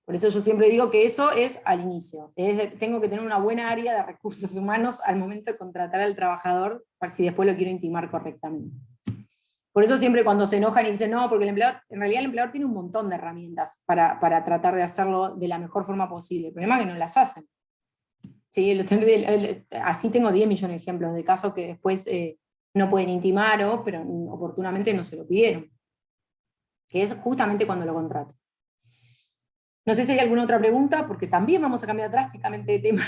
Por eso yo siempre digo que eso es al inicio. Tengo que tener una buena área de recursos humanos al momento de contratar al trabajador, para si después lo quiero intimar correctamente. Por eso siempre cuando se enojan y dicen, no, porque el empleador, en realidad el empleador tiene un montón de herramientas para tratar de hacerlo de la mejor forma posible. El problema es que no las hacen. ¿Sí? Así tengo 10 millones de ejemplos de casos que después no pueden intimar, pero oportunamente no se lo pidieron. Que es justamente cuando lo contrato. No sé si hay alguna otra pregunta, porque también vamos a cambiar drásticamente de tema,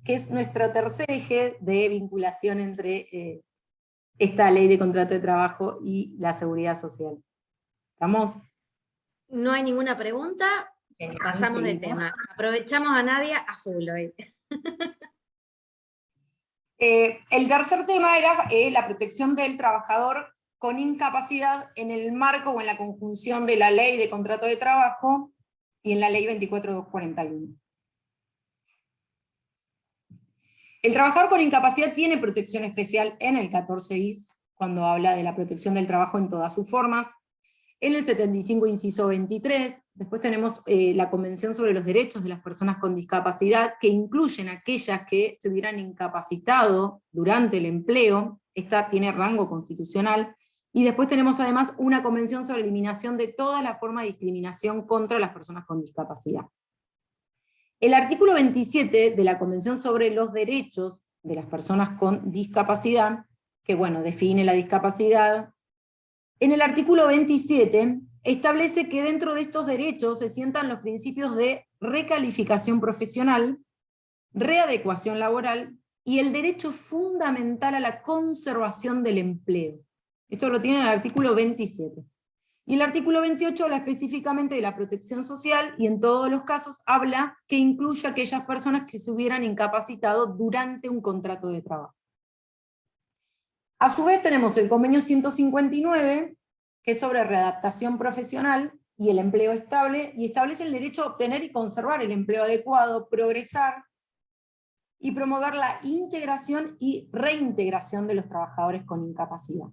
que es nuestro tercer eje de vinculación entre esta ley de contrato de trabajo y la seguridad social. ¿Estamos? No hay ninguna pregunta, pasamos de tema. Aprovechamos a Nadia a full hoy. El tercer tema era la protección del trabajador con incapacidad en el marco o en la conjunción de la ley de contrato de trabajo y en la ley 24.241. El trabajador con incapacidad tiene protección especial en el 14 bis, cuando habla de la protección del trabajo en todas sus formas. En el 75, inciso 23, después tenemos la Convención sobre los Derechos de las Personas con Discapacidad, que incluyen aquellas que se hubieran incapacitado durante el empleo. Esta tiene rango constitucional. Y después tenemos además una Convención sobre eliminación de toda la forma de discriminación contra las personas con discapacidad. El artículo 27 de la Convención sobre los Derechos de las Personas con Discapacidad, que bueno, define la discapacidad, en el artículo 27 establece que dentro de estos derechos se sientan los principios de recalificación profesional, readecuación laboral y el derecho fundamental a la conservación del empleo. Esto lo tiene el artículo 27. Y el artículo 28 habla específicamente de la protección social y en todos los casos habla que incluye a aquellas personas que se hubieran incapacitado durante un contrato de trabajo. A su vez tenemos el convenio 159, que es sobre readaptación profesional y el empleo estable, y establece el derecho a obtener y conservar el empleo adecuado, progresar y promover la integración y reintegración de los trabajadores con incapacidad.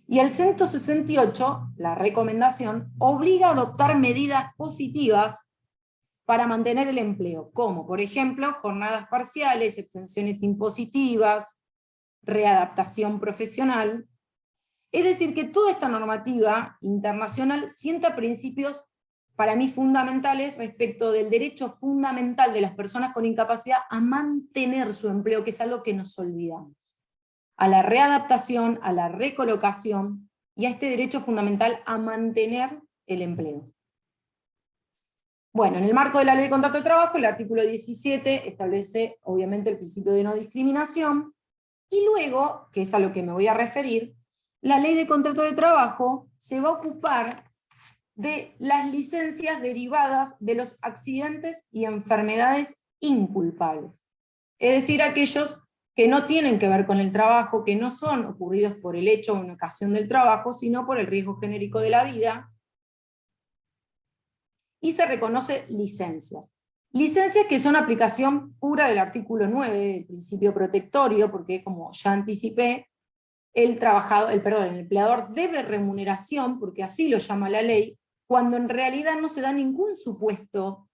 Y el 168, la recomendación, obliga a adoptar medidas positivas para mantener el empleo, como por ejemplo jornadas parciales, exenciones impositivas, readaptación profesional. Es decir, que toda esta normativa internacional sienta principios para mí fundamentales respecto del derecho fundamental de las personas con incapacidad a mantener su empleo, que es algo que nos olvidamos, a la readaptación, a la recolocación, y a este derecho fundamental a mantener el empleo. Bueno, en el marco de la Ley de Contrato de Trabajo, el artículo 17 establece obviamente el principio de no discriminación, y luego, que es a lo que me voy a referir, la Ley de Contrato de Trabajo se va a ocupar de las licencias derivadas de los accidentes y enfermedades inculpables. Es decir, aquellos que no tienen que ver con el trabajo, que no son ocurridos por el hecho o en ocasión del trabajo, sino por el riesgo genérico de la vida, y se reconoce licencias. Licencias que son aplicación pura del artículo 9 del principio protectorio, porque como ya anticipé, el empleador debe remuneración, porque así lo llama la ley, cuando en realidad no se da ningún supuesto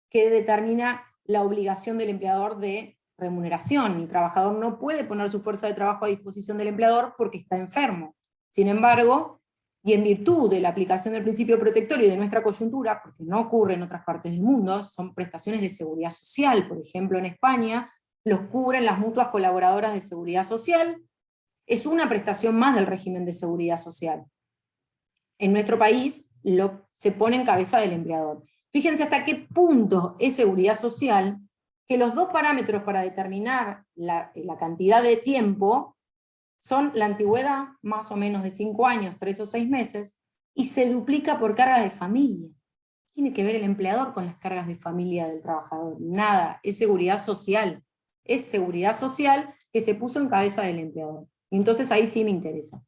que determina la obligación del empleador de remuneración. El trabajador no puede poner su fuerza de trabajo a disposición del empleador porque está enfermo. Sin embargo, y en virtud de la aplicación del principio protectorio y de nuestra coyuntura, porque no ocurre en otras partes del mundo, son prestaciones de seguridad social. Por ejemplo, en España los cubren las mutuas colaboradoras de seguridad social. Es una prestación más del régimen de seguridad social. En nuestro país se pone en cabeza del empleador. Fíjense hasta qué punto es seguridad social, que los dos parámetros para determinar la cantidad de tiempo son la antigüedad, más o menos de 5 años, 3 o 6 meses, y se duplica por carga de familia. ¿Qué tiene que ver el empleador con las cargas de familia del trabajador? Nada, es seguridad social. Es seguridad social que se puso en cabeza del empleador. Y entonces ahí sí me interesa.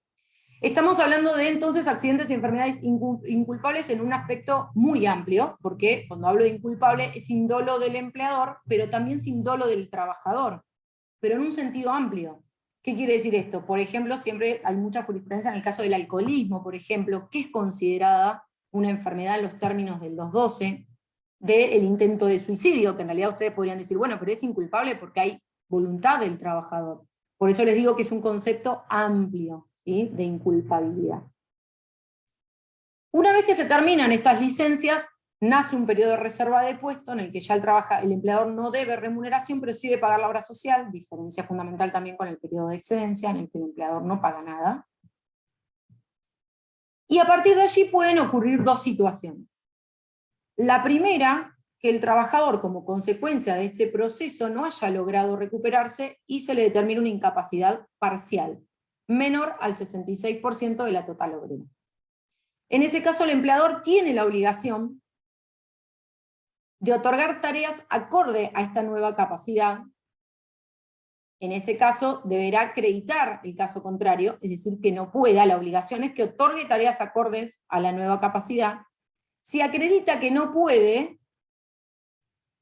Estamos hablando de entonces accidentes y enfermedades inculpables en un aspecto muy amplio, porque cuando hablo de inculpable es sin dolo del empleador, pero también sin dolo del trabajador, pero en un sentido amplio. ¿Qué quiere decir esto? Por ejemplo, siempre hay mucha jurisprudencia en el caso del alcoholismo, por ejemplo, que es considerada una enfermedad en los términos del 212, del intento de suicidio, que en realidad ustedes podrían decir, bueno, pero es inculpable porque hay voluntad del trabajador. Por eso les digo que es un concepto amplio, ¿sí?, de inculpabilidad. Una vez que se terminan estas licencias, nace un periodo de reserva de puesto en el que ya el empleador no debe remuneración, pero sí debe pagar la obra social, diferencia fundamental también con el periodo de excedencia, en el que el empleador no paga nada. Y a partir de allí pueden ocurrir dos situaciones. La primera, que el trabajador, como consecuencia de este proceso, no haya logrado recuperarse y se le determine una incapacidad parcial, menor al 66% de la total obrera. En ese caso, el empleador tiene la obligación de otorgar tareas acorde a esta nueva capacidad. En ese caso, deberá acreditar el caso contrario, es decir, que no pueda, la obligación es que otorgue tareas acordes a la nueva capacidad. Si acredita que no puede,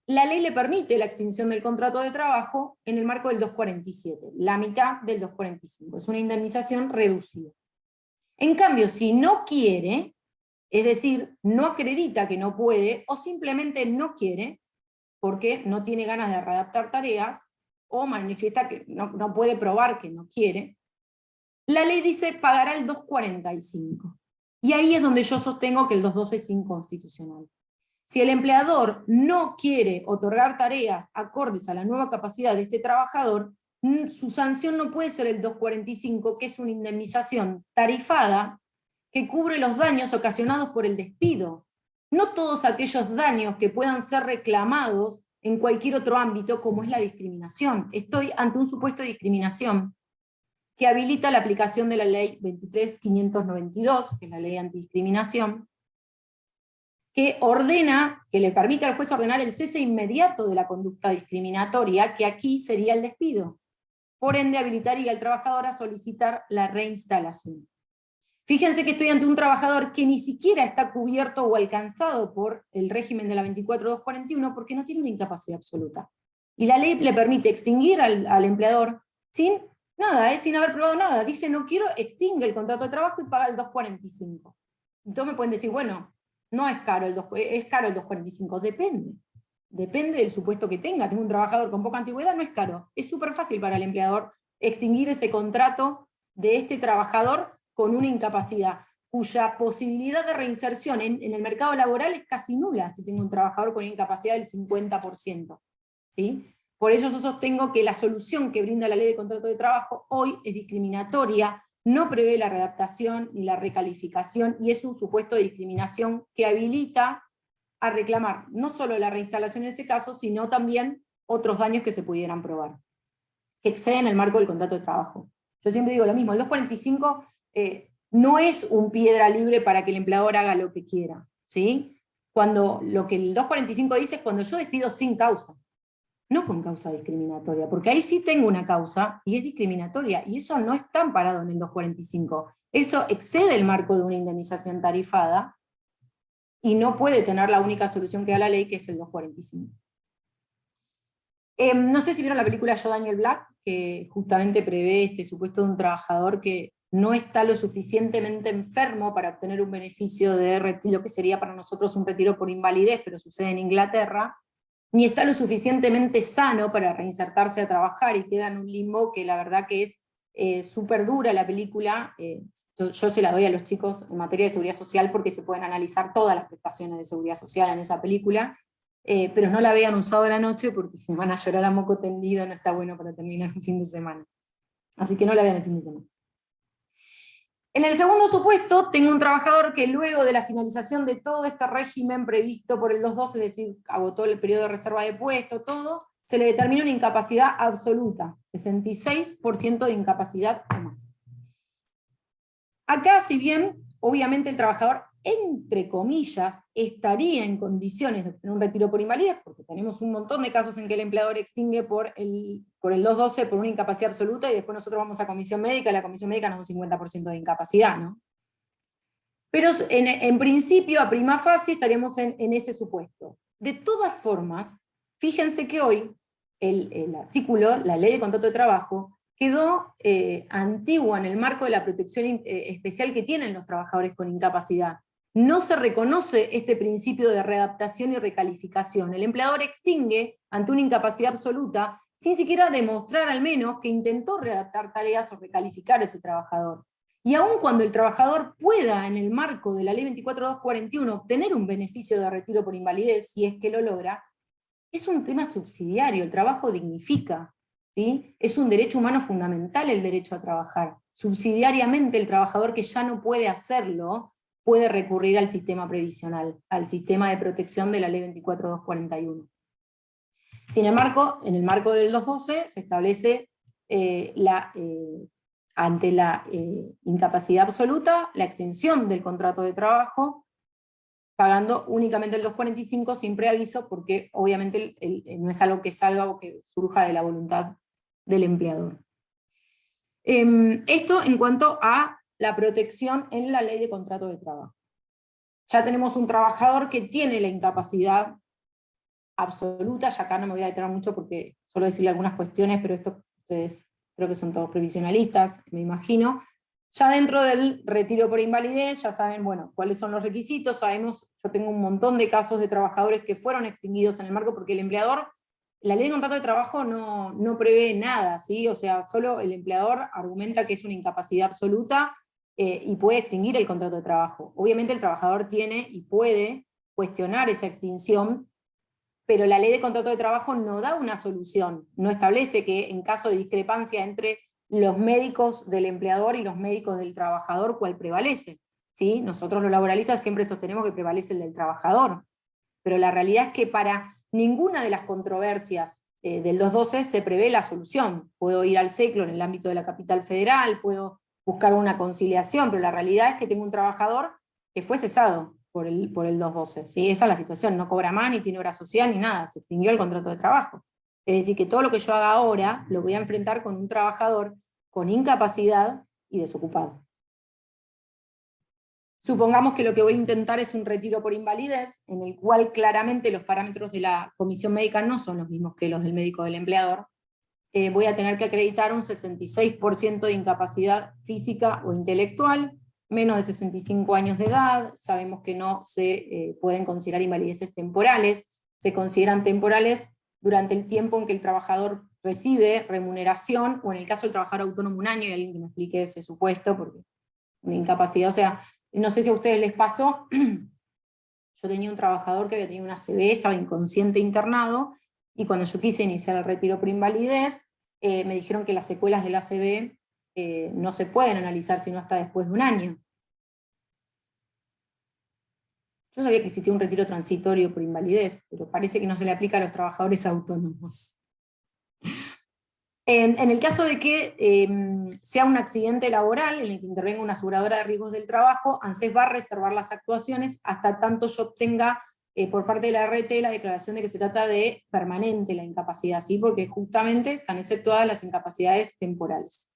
la ley le permite la extinción del contrato de trabajo en el marco del 247, la mitad del 245, es una indemnización reducida. En cambio, si no quiere, es decir, no acredita que no puede, o simplemente no quiere, porque no tiene ganas de readaptar tareas, o manifiesta que no puede probar que no quiere, la ley dice pagará el 245. Y ahí es donde yo sostengo que el 212 es inconstitucional. Si el empleador no quiere otorgar tareas acordes a la nueva capacidad de este trabajador, su sanción no puede ser el 245, que es una indemnización tarifada que cubre los daños ocasionados por el despido. No todos aquellos daños que puedan ser reclamados en cualquier otro ámbito, como es la discriminación. Estoy ante un supuesto de discriminación que habilita la aplicación de la ley 23.592, que es la ley antidiscriminación, que le permite al juez ordenar el cese inmediato de la conducta discriminatoria, que aquí sería el despido. Por ende, habilitaría al trabajador a solicitar la reinstalación. Fíjense que estoy ante un trabajador que ni siquiera está cubierto o alcanzado por el régimen de la 24.241 porque no tiene una incapacidad absoluta. Y la ley le permite extinguir al empleador sin nada, sin haber probado nada. Dice, no quiero, extingue el contrato de trabajo y paga el 245. Entonces me pueden decir, bueno, no es caro es caro el 245, depende del supuesto que tenga. Tengo un trabajador con poca antigüedad, no es caro. Es súper fácil para el empleador extinguir ese contrato de este trabajador con una incapacidad, cuya posibilidad de reinserción en el mercado laboral es casi nula si tengo un trabajador con incapacidad del 50%. ¿Sí? Por ello yo sostengo que la solución que brinda la ley de contrato de trabajo hoy es discriminatoria, no prevé la readaptación ni la recalificación, y es un supuesto de discriminación que habilita a reclamar no solo la reinstalación en ese caso, sino también otros daños que se pudieran probar, que exceden el marco del contrato de trabajo. Yo siempre digo lo mismo, el 245 no es un piedra libre para que el empleador haga lo que quiera, ¿sí? Cuando lo que el 245 dice es cuando yo despido sin causa. no con causa discriminatoria, porque ahí sí tengo una causa y es discriminatoria, y eso no está amparado en el 245. Eso excede el marco de una indemnización tarifada y no puede tener la única solución que da la ley, que es el 245. No sé si vieron la película Yo, Daniel Black, que justamente prevé este supuesto de un trabajador que no está lo suficientemente enfermo para obtener un beneficio de retiro, que sería para nosotros un retiro por invalidez, pero sucede en Inglaterra, ni está lo suficientemente sano para reinsertarse a trabajar, y queda en un limbo que la verdad que es súper dura la película. Yo se la doy a los chicos en materia de seguridad social porque se pueden analizar todas las prestaciones de seguridad social en esa película, pero no la vean un sábado de la noche porque se van a llorar a moco tendido, no está bueno para terminar un fin de semana. Así que no la vean el fin de semana. En el segundo supuesto, tengo un trabajador que luego de la finalización de todo este régimen previsto por el 212, es decir, agotó el periodo de reserva de puesto, todo, se le determina una incapacidad absoluta, 66% de incapacidad o más. Acá, si bien, obviamente el trabajador, entre comillas, estaría en condiciones de obtener un retiro por invalidez, porque tenemos un montón de casos en que el empleador extingue por el 212 por una incapacidad absoluta, y después nosotros vamos a comisión médica, y la comisión médica nos da un 50% de incapacidad, ¿no? Pero en principio, a prima facie, estaríamos en ese supuesto. De todas formas, fíjense que hoy el artículo, la ley de contrato de trabajo, quedó antigua en el marco de la protección especial que tienen los trabajadores con incapacidad. No se reconoce este principio de readaptación y recalificación. El empleador extingue ante una incapacidad absoluta sin siquiera demostrar al menos que intentó readaptar tareas o recalificar a ese trabajador. Y aun cuando el trabajador pueda, en el marco de la ley 24.241, obtener un beneficio de retiro por invalidez, si es que lo logra, es un tema subsidiario, el trabajo dignifica, ¿sí? Es un derecho humano fundamental el derecho a trabajar. Subsidiariamente el trabajador que ya no puede hacerlo, puede recurrir al sistema previsional, al sistema de protección de la ley 24.241. Sin embargo, en el marco del 212 se establece ante la incapacidad absoluta, la extinción del contrato de trabajo, pagando únicamente el 245 sin preaviso, porque obviamente no es algo que salga o que surja de la voluntad del empleador. Esto en cuanto a la protección en la ley de contrato de trabajo. Ya tenemos un trabajador que tiene la incapacidad absoluta, ya acá no me voy a detener mucho porque solo decirle algunas cuestiones, pero esto ustedes creo que son todos previsionalistas, me imagino. Ya dentro del retiro por invalidez, ya saben, bueno, cuáles son los requisitos, sabemos, yo tengo un montón de casos de trabajadores que fueron extinguidos en el marco porque el empleador, la ley de contrato de trabajo no prevé nada, ¿sí? O sea, solo el empleador argumenta que es una incapacidad absoluta y puede extinguir el contrato de trabajo. Obviamente el trabajador tiene y puede cuestionar esa extinción, pero la ley de contrato de trabajo no da una solución, no establece que en caso de discrepancia entre los médicos del empleador y los médicos del trabajador, ¿cuál prevalece? ¿Sí? Nosotros los laboralistas siempre sostenemos que prevalece el del trabajador, pero la realidad es que para ninguna de las controversias del 212 se prevé la solución. Puedo ir al SECLO en el ámbito de la capital federal, puedo buscar una conciliación, pero la realidad es que tengo un trabajador que fue cesado por el 212, ¿sí? Esa es la situación, no cobra más, ni tiene obra social, ni nada, se extinguió el contrato de trabajo. Es decir, que todo lo que yo haga ahora lo voy a enfrentar con un trabajador con incapacidad y desocupado. Supongamos que lo que voy a intentar es un retiro por invalidez, en el cual claramente los parámetros de la comisión médica no son los mismos que los del médico del empleador. Voy a tener que acreditar un 66% de incapacidad física o intelectual, menos de 65 años de edad, sabemos que no se pueden considerar invalideces temporales, se consideran temporales durante el tiempo en que el trabajador recibe remuneración, o en el caso del trabajador autónomo un año, y alguien que me explique ese supuesto, porque una incapacidad, o sea, no sé si a ustedes les pasó, yo tenía un trabajador que había tenido una ACV, estaba inconsciente internado, y cuando yo quise iniciar el retiro por invalidez, me dijeron que las secuelas del ACV no se pueden analizar sino hasta después de un año. Yo sabía que existía un retiro transitorio por invalidez, pero parece que no se le aplica a los trabajadores autónomos. En el caso de que sea un accidente laboral en el que intervenga una aseguradora de riesgos del trabajo, ANSES va a reservar las actuaciones hasta tanto yo obtenga por parte de la RT la declaración de que se trata de permanente la incapacidad, ¿sí? Porque justamente están exceptuadas las incapacidades temporales.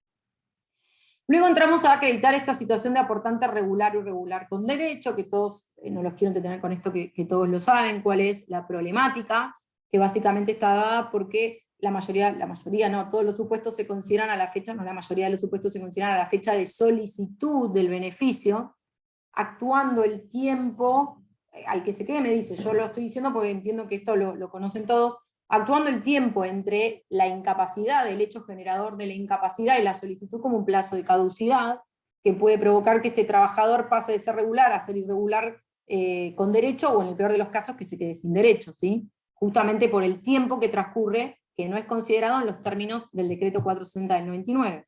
Luego entramos a acreditar esta situación de aportante regular o irregular con derecho, que todos, no los quiero entretener con esto, que todos lo saben, cuál es la problemática, que básicamente está dada porque la mayoría no, todos los supuestos se consideran a la fecha, no la mayoría de los supuestos se consideran a la fecha de solicitud del beneficio, actuando el tiempo, al que se quede me dice, yo lo estoy diciendo porque entiendo que esto lo conocen todos, actuando el tiempo entre la incapacidad, el hecho generador de la incapacidad y la solicitud como un plazo de caducidad, que puede provocar que este trabajador pase de ser regular a ser irregular con derecho, o en el peor de los casos que se quede sin derecho, ¿sí? Justamente por el tiempo que transcurre, que no es considerado en los términos del decreto 460 del 99.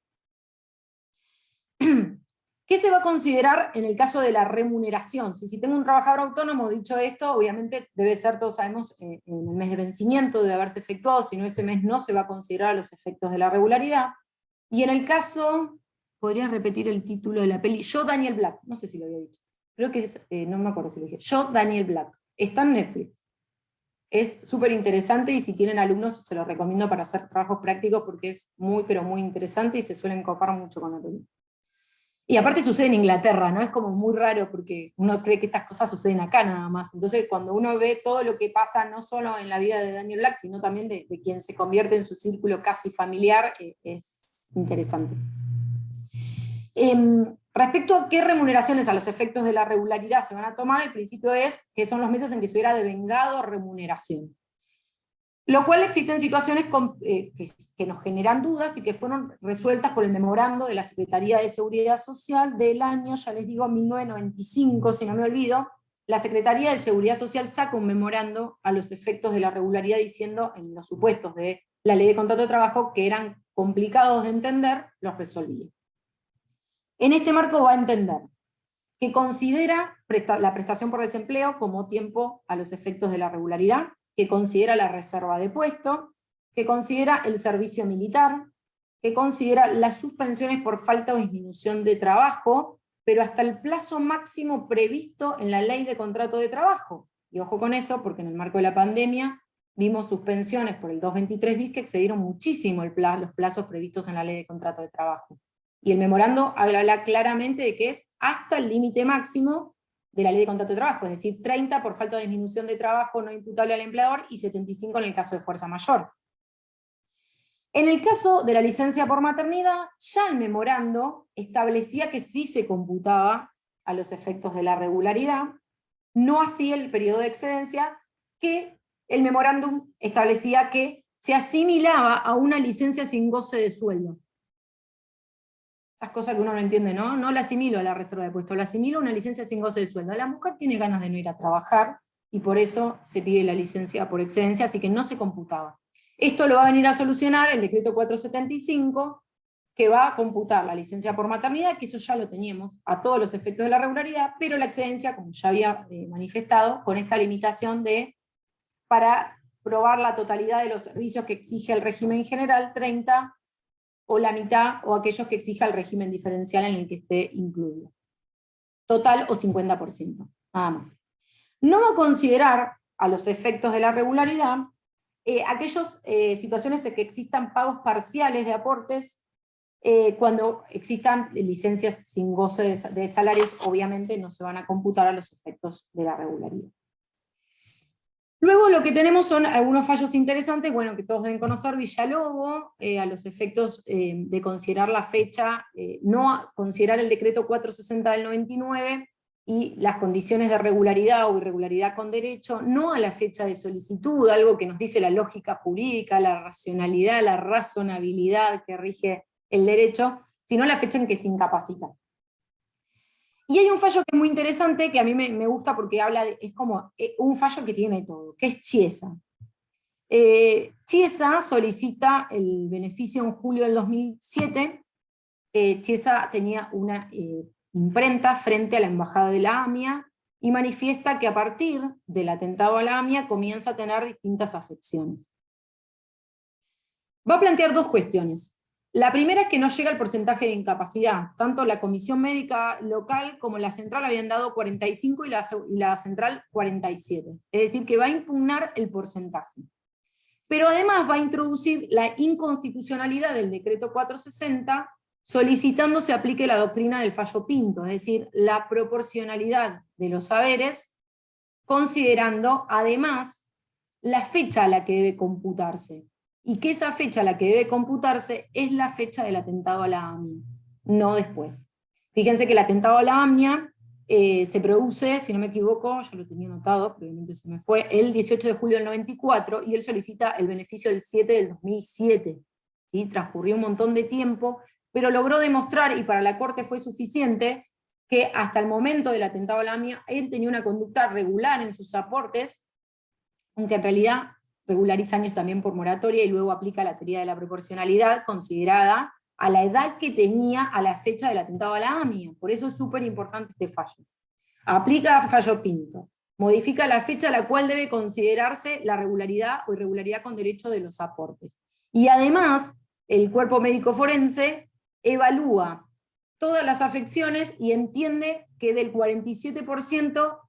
¿Qué se va a considerar en el caso de la remuneración? Si tengo un trabajador autónomo, dicho esto, obviamente debe ser, todos sabemos, en el mes de vencimiento debe haberse efectuado, si no ese mes no se va a considerar a los efectos de la regularidad. Y en el caso, podría repetir el título de la peli, Yo, Daniel Black, no sé si lo había dicho, creo que es, no me acuerdo si lo dije, Yo, Daniel Black, está en Netflix. Es súper interesante y si tienen alumnos se los recomiendo para hacer trabajos prácticos porque es muy, pero muy interesante y se suelen copar mucho con la peli. Y aparte sucede en Inglaterra, ¿no? Es como muy raro porque uno cree que estas cosas suceden acá nada más. Entonces cuando uno ve todo lo que pasa, no solo en la vida de Daniel Black, sino también de quien se convierte en su círculo casi familiar, es interesante. Respecto a qué remuneraciones a los efectos de la regularidad se van a tomar, el principio es que son los meses en que se hubiera devengado remuneración. Lo cual existen situaciones que nos generan dudas y que fueron resueltas por el memorando de la Secretaría de Seguridad Social del año, ya les digo, 1995, si no me olvido. La Secretaría de Seguridad Social saca un memorando a los efectos de la regularidad diciendo, en los supuestos de la ley de contrato de trabajo, que eran complicados de entender, los resolvía. En este marco va a entender que considera la prestación por desempleo como tiempo a los efectos de la regularidad, que considera la reserva de puesto, que considera el servicio militar, que considera las suspensiones por falta o disminución de trabajo, pero hasta el plazo máximo previsto en la ley de contrato de trabajo. Y ojo con eso, porque en el marco de la pandemia vimos suspensiones por el 223 bis que excedieron muchísimo los plazos previstos en la ley de contrato de trabajo. Y el memorando habla claramente de que es hasta el límite máximo de la ley de contrato de trabajo, es decir, 30 por falta de disminución de trabajo no imputable al empleador y 75 en el caso de fuerza mayor. En el caso de la licencia por maternidad, ya el memorando establecía que sí se computaba a los efectos de la regularidad, no así el periodo de excedencia, que el memorándum establecía que se asimilaba a una licencia sin goce de sueldo. Esas cosas que uno no entiende, ¿no? No la asimilo a la reserva de puesto, la asimilo a una licencia sin goce de sueldo. La mujer tiene ganas de no ir a trabajar, y por eso se pide la licencia por excedencia, así que no se computaba. Esto lo va a venir a solucionar el decreto 475, que va a computar la licencia por maternidad, que eso ya lo teníamos a todos los efectos de la regularidad, pero la excedencia, como ya había manifestado, con esta limitación de, para probar la totalidad de los servicios que exige el régimen general, 30, o la mitad, o aquellos que exija el régimen diferencial en el que esté incluido. Total o 50%, nada más. No va a considerar a los efectos de la regularidad aquellas situaciones en que existan pagos parciales de aportes cuando existan licencias sin goce de salarios, obviamente no se van a computar a los efectos de la regularidad. Luego lo que tenemos son algunos fallos interesantes, bueno, que todos deben conocer, Villalobos, a los efectos de considerar la fecha, no considerar el decreto 460 del 99, y las condiciones de regularidad o irregularidad con derecho, no a la fecha de solicitud, algo que nos dice la lógica jurídica, la racionalidad, la razonabilidad que rige el derecho, sino a la fecha en que se incapacita. Y hay un fallo que es muy interesante, que a mí me gusta porque es como un fallo que tiene todo, que es Chiesa. Chiesa solicita el beneficio en julio del 2007, Chiesa tenía una imprenta frente a la embajada de la AMIA, y manifiesta que a partir del atentado a la AMIA comienza a tener distintas afecciones. Va a plantear dos cuestiones. La primera es que no llega el porcentaje de incapacidad. Tanto la comisión médica local como la central habían dado 45 y la central 47. Es decir, que va a impugnar el porcentaje. Pero además va a introducir la inconstitucionalidad del decreto 460, solicitando se aplique la doctrina del fallo Pinto, es decir, la proporcionalidad de los saberes, considerando además la fecha a la que debe computarse. Y que esa fecha a la que debe computarse es la fecha del atentado a la AMIA, no después. Fíjense que el atentado a la AMIA se produce, si no me equivoco, yo lo tenía anotado, probablemente se me fue, el 18 de julio del 94, y él solicita el beneficio del 7 del 2007. ¿Sí? Transcurrió un montón de tiempo, pero logró demostrar, y para la Corte fue suficiente, que hasta el momento del atentado a la AMIA, él tenía una conducta regular en sus aportes, aunque en realidad regulariza años también por moratoria, y luego aplica la teoría de la proporcionalidad, considerada a la edad que tenía a la fecha del atentado a la AMIA. Por eso es súper importante este fallo. Aplica fallo Pinto, modifica la fecha a la cual debe considerarse la regularidad o irregularidad con derecho de los aportes. Y además, el cuerpo médico forense evalúa todas las afecciones y entiende que del 47%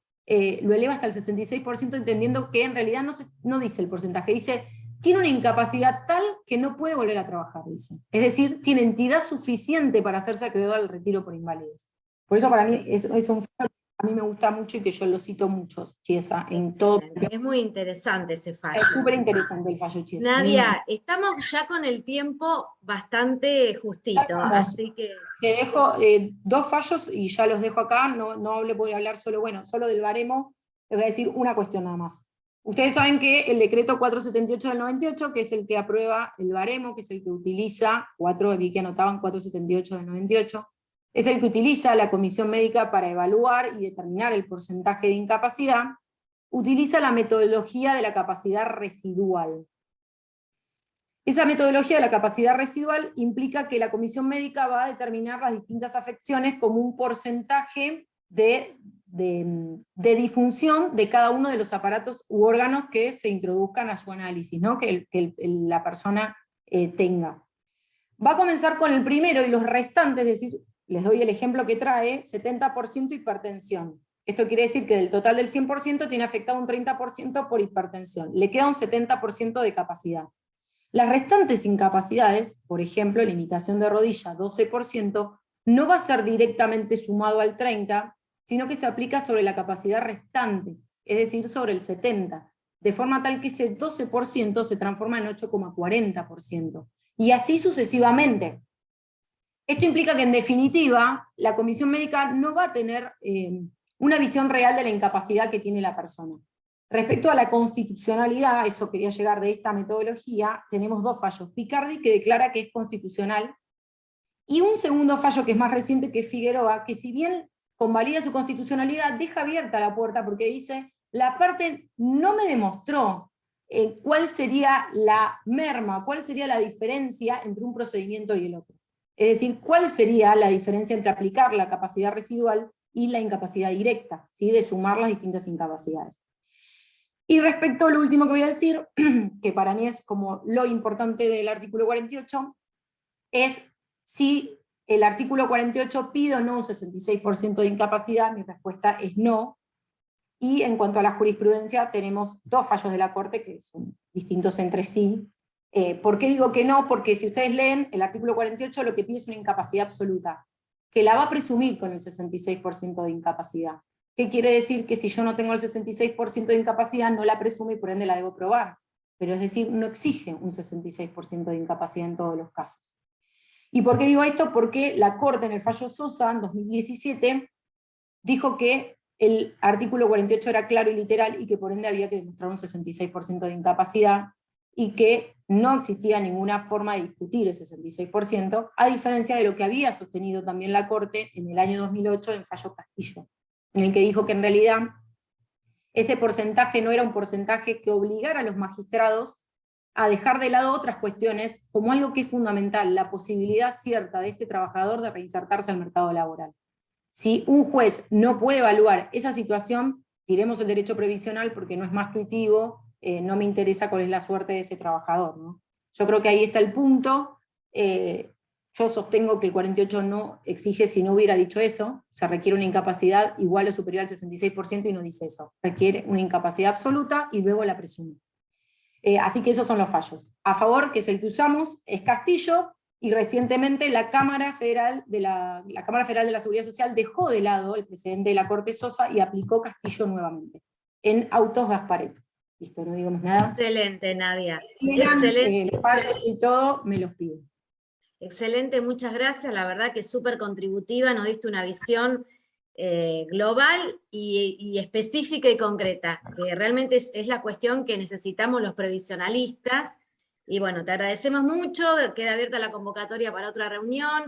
lo eleva hasta el 66%, entendiendo que en realidad no dice el porcentaje, dice tiene una incapacidad tal que no puede volver a trabajar, dice. Es decir, tiene entidad suficiente para hacerse acreedor al retiro por invalidez. Por eso para mí es un fallo que a mí me gusta mucho y que yo lo cito mucho, Chiesa, en todo. Es muy interesante ese fallo. Es súper interesante el fallo, Chiesa. Nadia, estamos ya con el tiempo bastante justito, así que... Te dejo 2 fallos y ya los dejo acá, no le voy a hablar solo del baremo, les voy a decir una cuestión nada más. Ustedes saben que el decreto 478 del 98, que es el que aprueba el baremo, que es el que utiliza, vi que anotaban 478 del 98, es el que utiliza la comisión médica para evaluar y determinar el porcentaje de incapacidad, utiliza la metodología de la capacidad residual. Esa metodología de la capacidad residual implica que la comisión médica va a determinar las distintas afecciones como un porcentaje de disfunción de cada uno de los aparatos u órganos que se introduzcan a su análisis, ¿no? que la persona tenga. Va a comenzar con el primero y los restantes, es decir, les doy el ejemplo que trae, 70% hipertensión. Esto quiere decir que del total del 100% tiene afectado un 30% por hipertensión. Le queda un 70% de capacidad. Las restantes incapacidades, por ejemplo, limitación de rodilla 12%, no va a ser directamente sumado al 30%, sino que se aplica sobre la capacidad restante, es decir, sobre el 70%, de forma tal que ese 12% se transforma en 8,40%, y así sucesivamente. Esto implica que en definitiva, la comisión médica no va a tener una visión real de la incapacidad que tiene la persona. Respecto a la constitucionalidad, eso quería llegar de esta metodología, tenemos 2 fallos. Picardi, que declara que es constitucional, y un segundo fallo que es más reciente, que es Figueroa, que si bien convalida su constitucionalidad, deja abierta la puerta porque dice, la parte no me demostró cuál sería la merma, cuál sería la diferencia entre un procedimiento y el otro. Es decir, cuál sería la diferencia entre aplicar la capacidad residual y la incapacidad directa, ¿sí? De sumar las distintas incapacidades. Y respecto a lo último que voy a decir, que para mí es como lo importante del artículo 48, es si el artículo 48 pide o no un 66% de incapacidad. Mi respuesta es no. Y en cuanto a la jurisprudencia, tenemos 2 fallos de la Corte que son distintos entre sí. ¿Por qué digo que no? Porque si ustedes leen el artículo 48, lo que pide es una incapacidad absoluta, que la va a presumir con el 66% de incapacidad. ¿Qué quiere decir? Que si yo no tengo el 66% de incapacidad, no la presume y por ende la debo probar. Pero es decir, no exige un 66% de incapacidad en todos los casos. ¿Y por qué digo esto? Porque la Corte en el fallo Sosa, en 2017, dijo que el artículo 48 era claro y literal y que por ende había que demostrar un 66% de incapacidad y que no existía ninguna forma de discutir ese 66%, a diferencia de lo que había sostenido también la Corte en el año 2008 en fallo Castillo, en el que dijo que en realidad ese porcentaje no era un porcentaje que obligara a los magistrados a dejar de lado otras cuestiones, como algo que es fundamental, la posibilidad cierta de este trabajador de reinsertarse al mercado laboral. Si un juez no puede evaluar esa situación, tiremos el derecho previsional porque no es más tuitivo, no me interesa cuál es la suerte de ese trabajador, ¿no? Yo creo que ahí está el punto, Yo sostengo que el 48 no exige, si no hubiera dicho eso, se requiere una incapacidad igual o superior al 66% y no dice eso. Requiere una incapacidad absoluta y luego la presume. Así que esos son los fallos. A favor, que es el que usamos, es Castillo, y recientemente la Cámara Federal de la Seguridad Social dejó de lado el precedente de la Corte Sosa y aplicó Castillo nuevamente, en autos Gasparetto. Listo, no digo más nada. Excelente, Nadia. Excelente. Fallos y todo, me los pido. Excelente, muchas gracias. La verdad que es súper contributiva, nos diste una visión global y específica y concreta, que realmente es la cuestión que necesitamos los previsionalistas. Y bueno, te agradecemos mucho, queda abierta la convocatoria para otra reunión.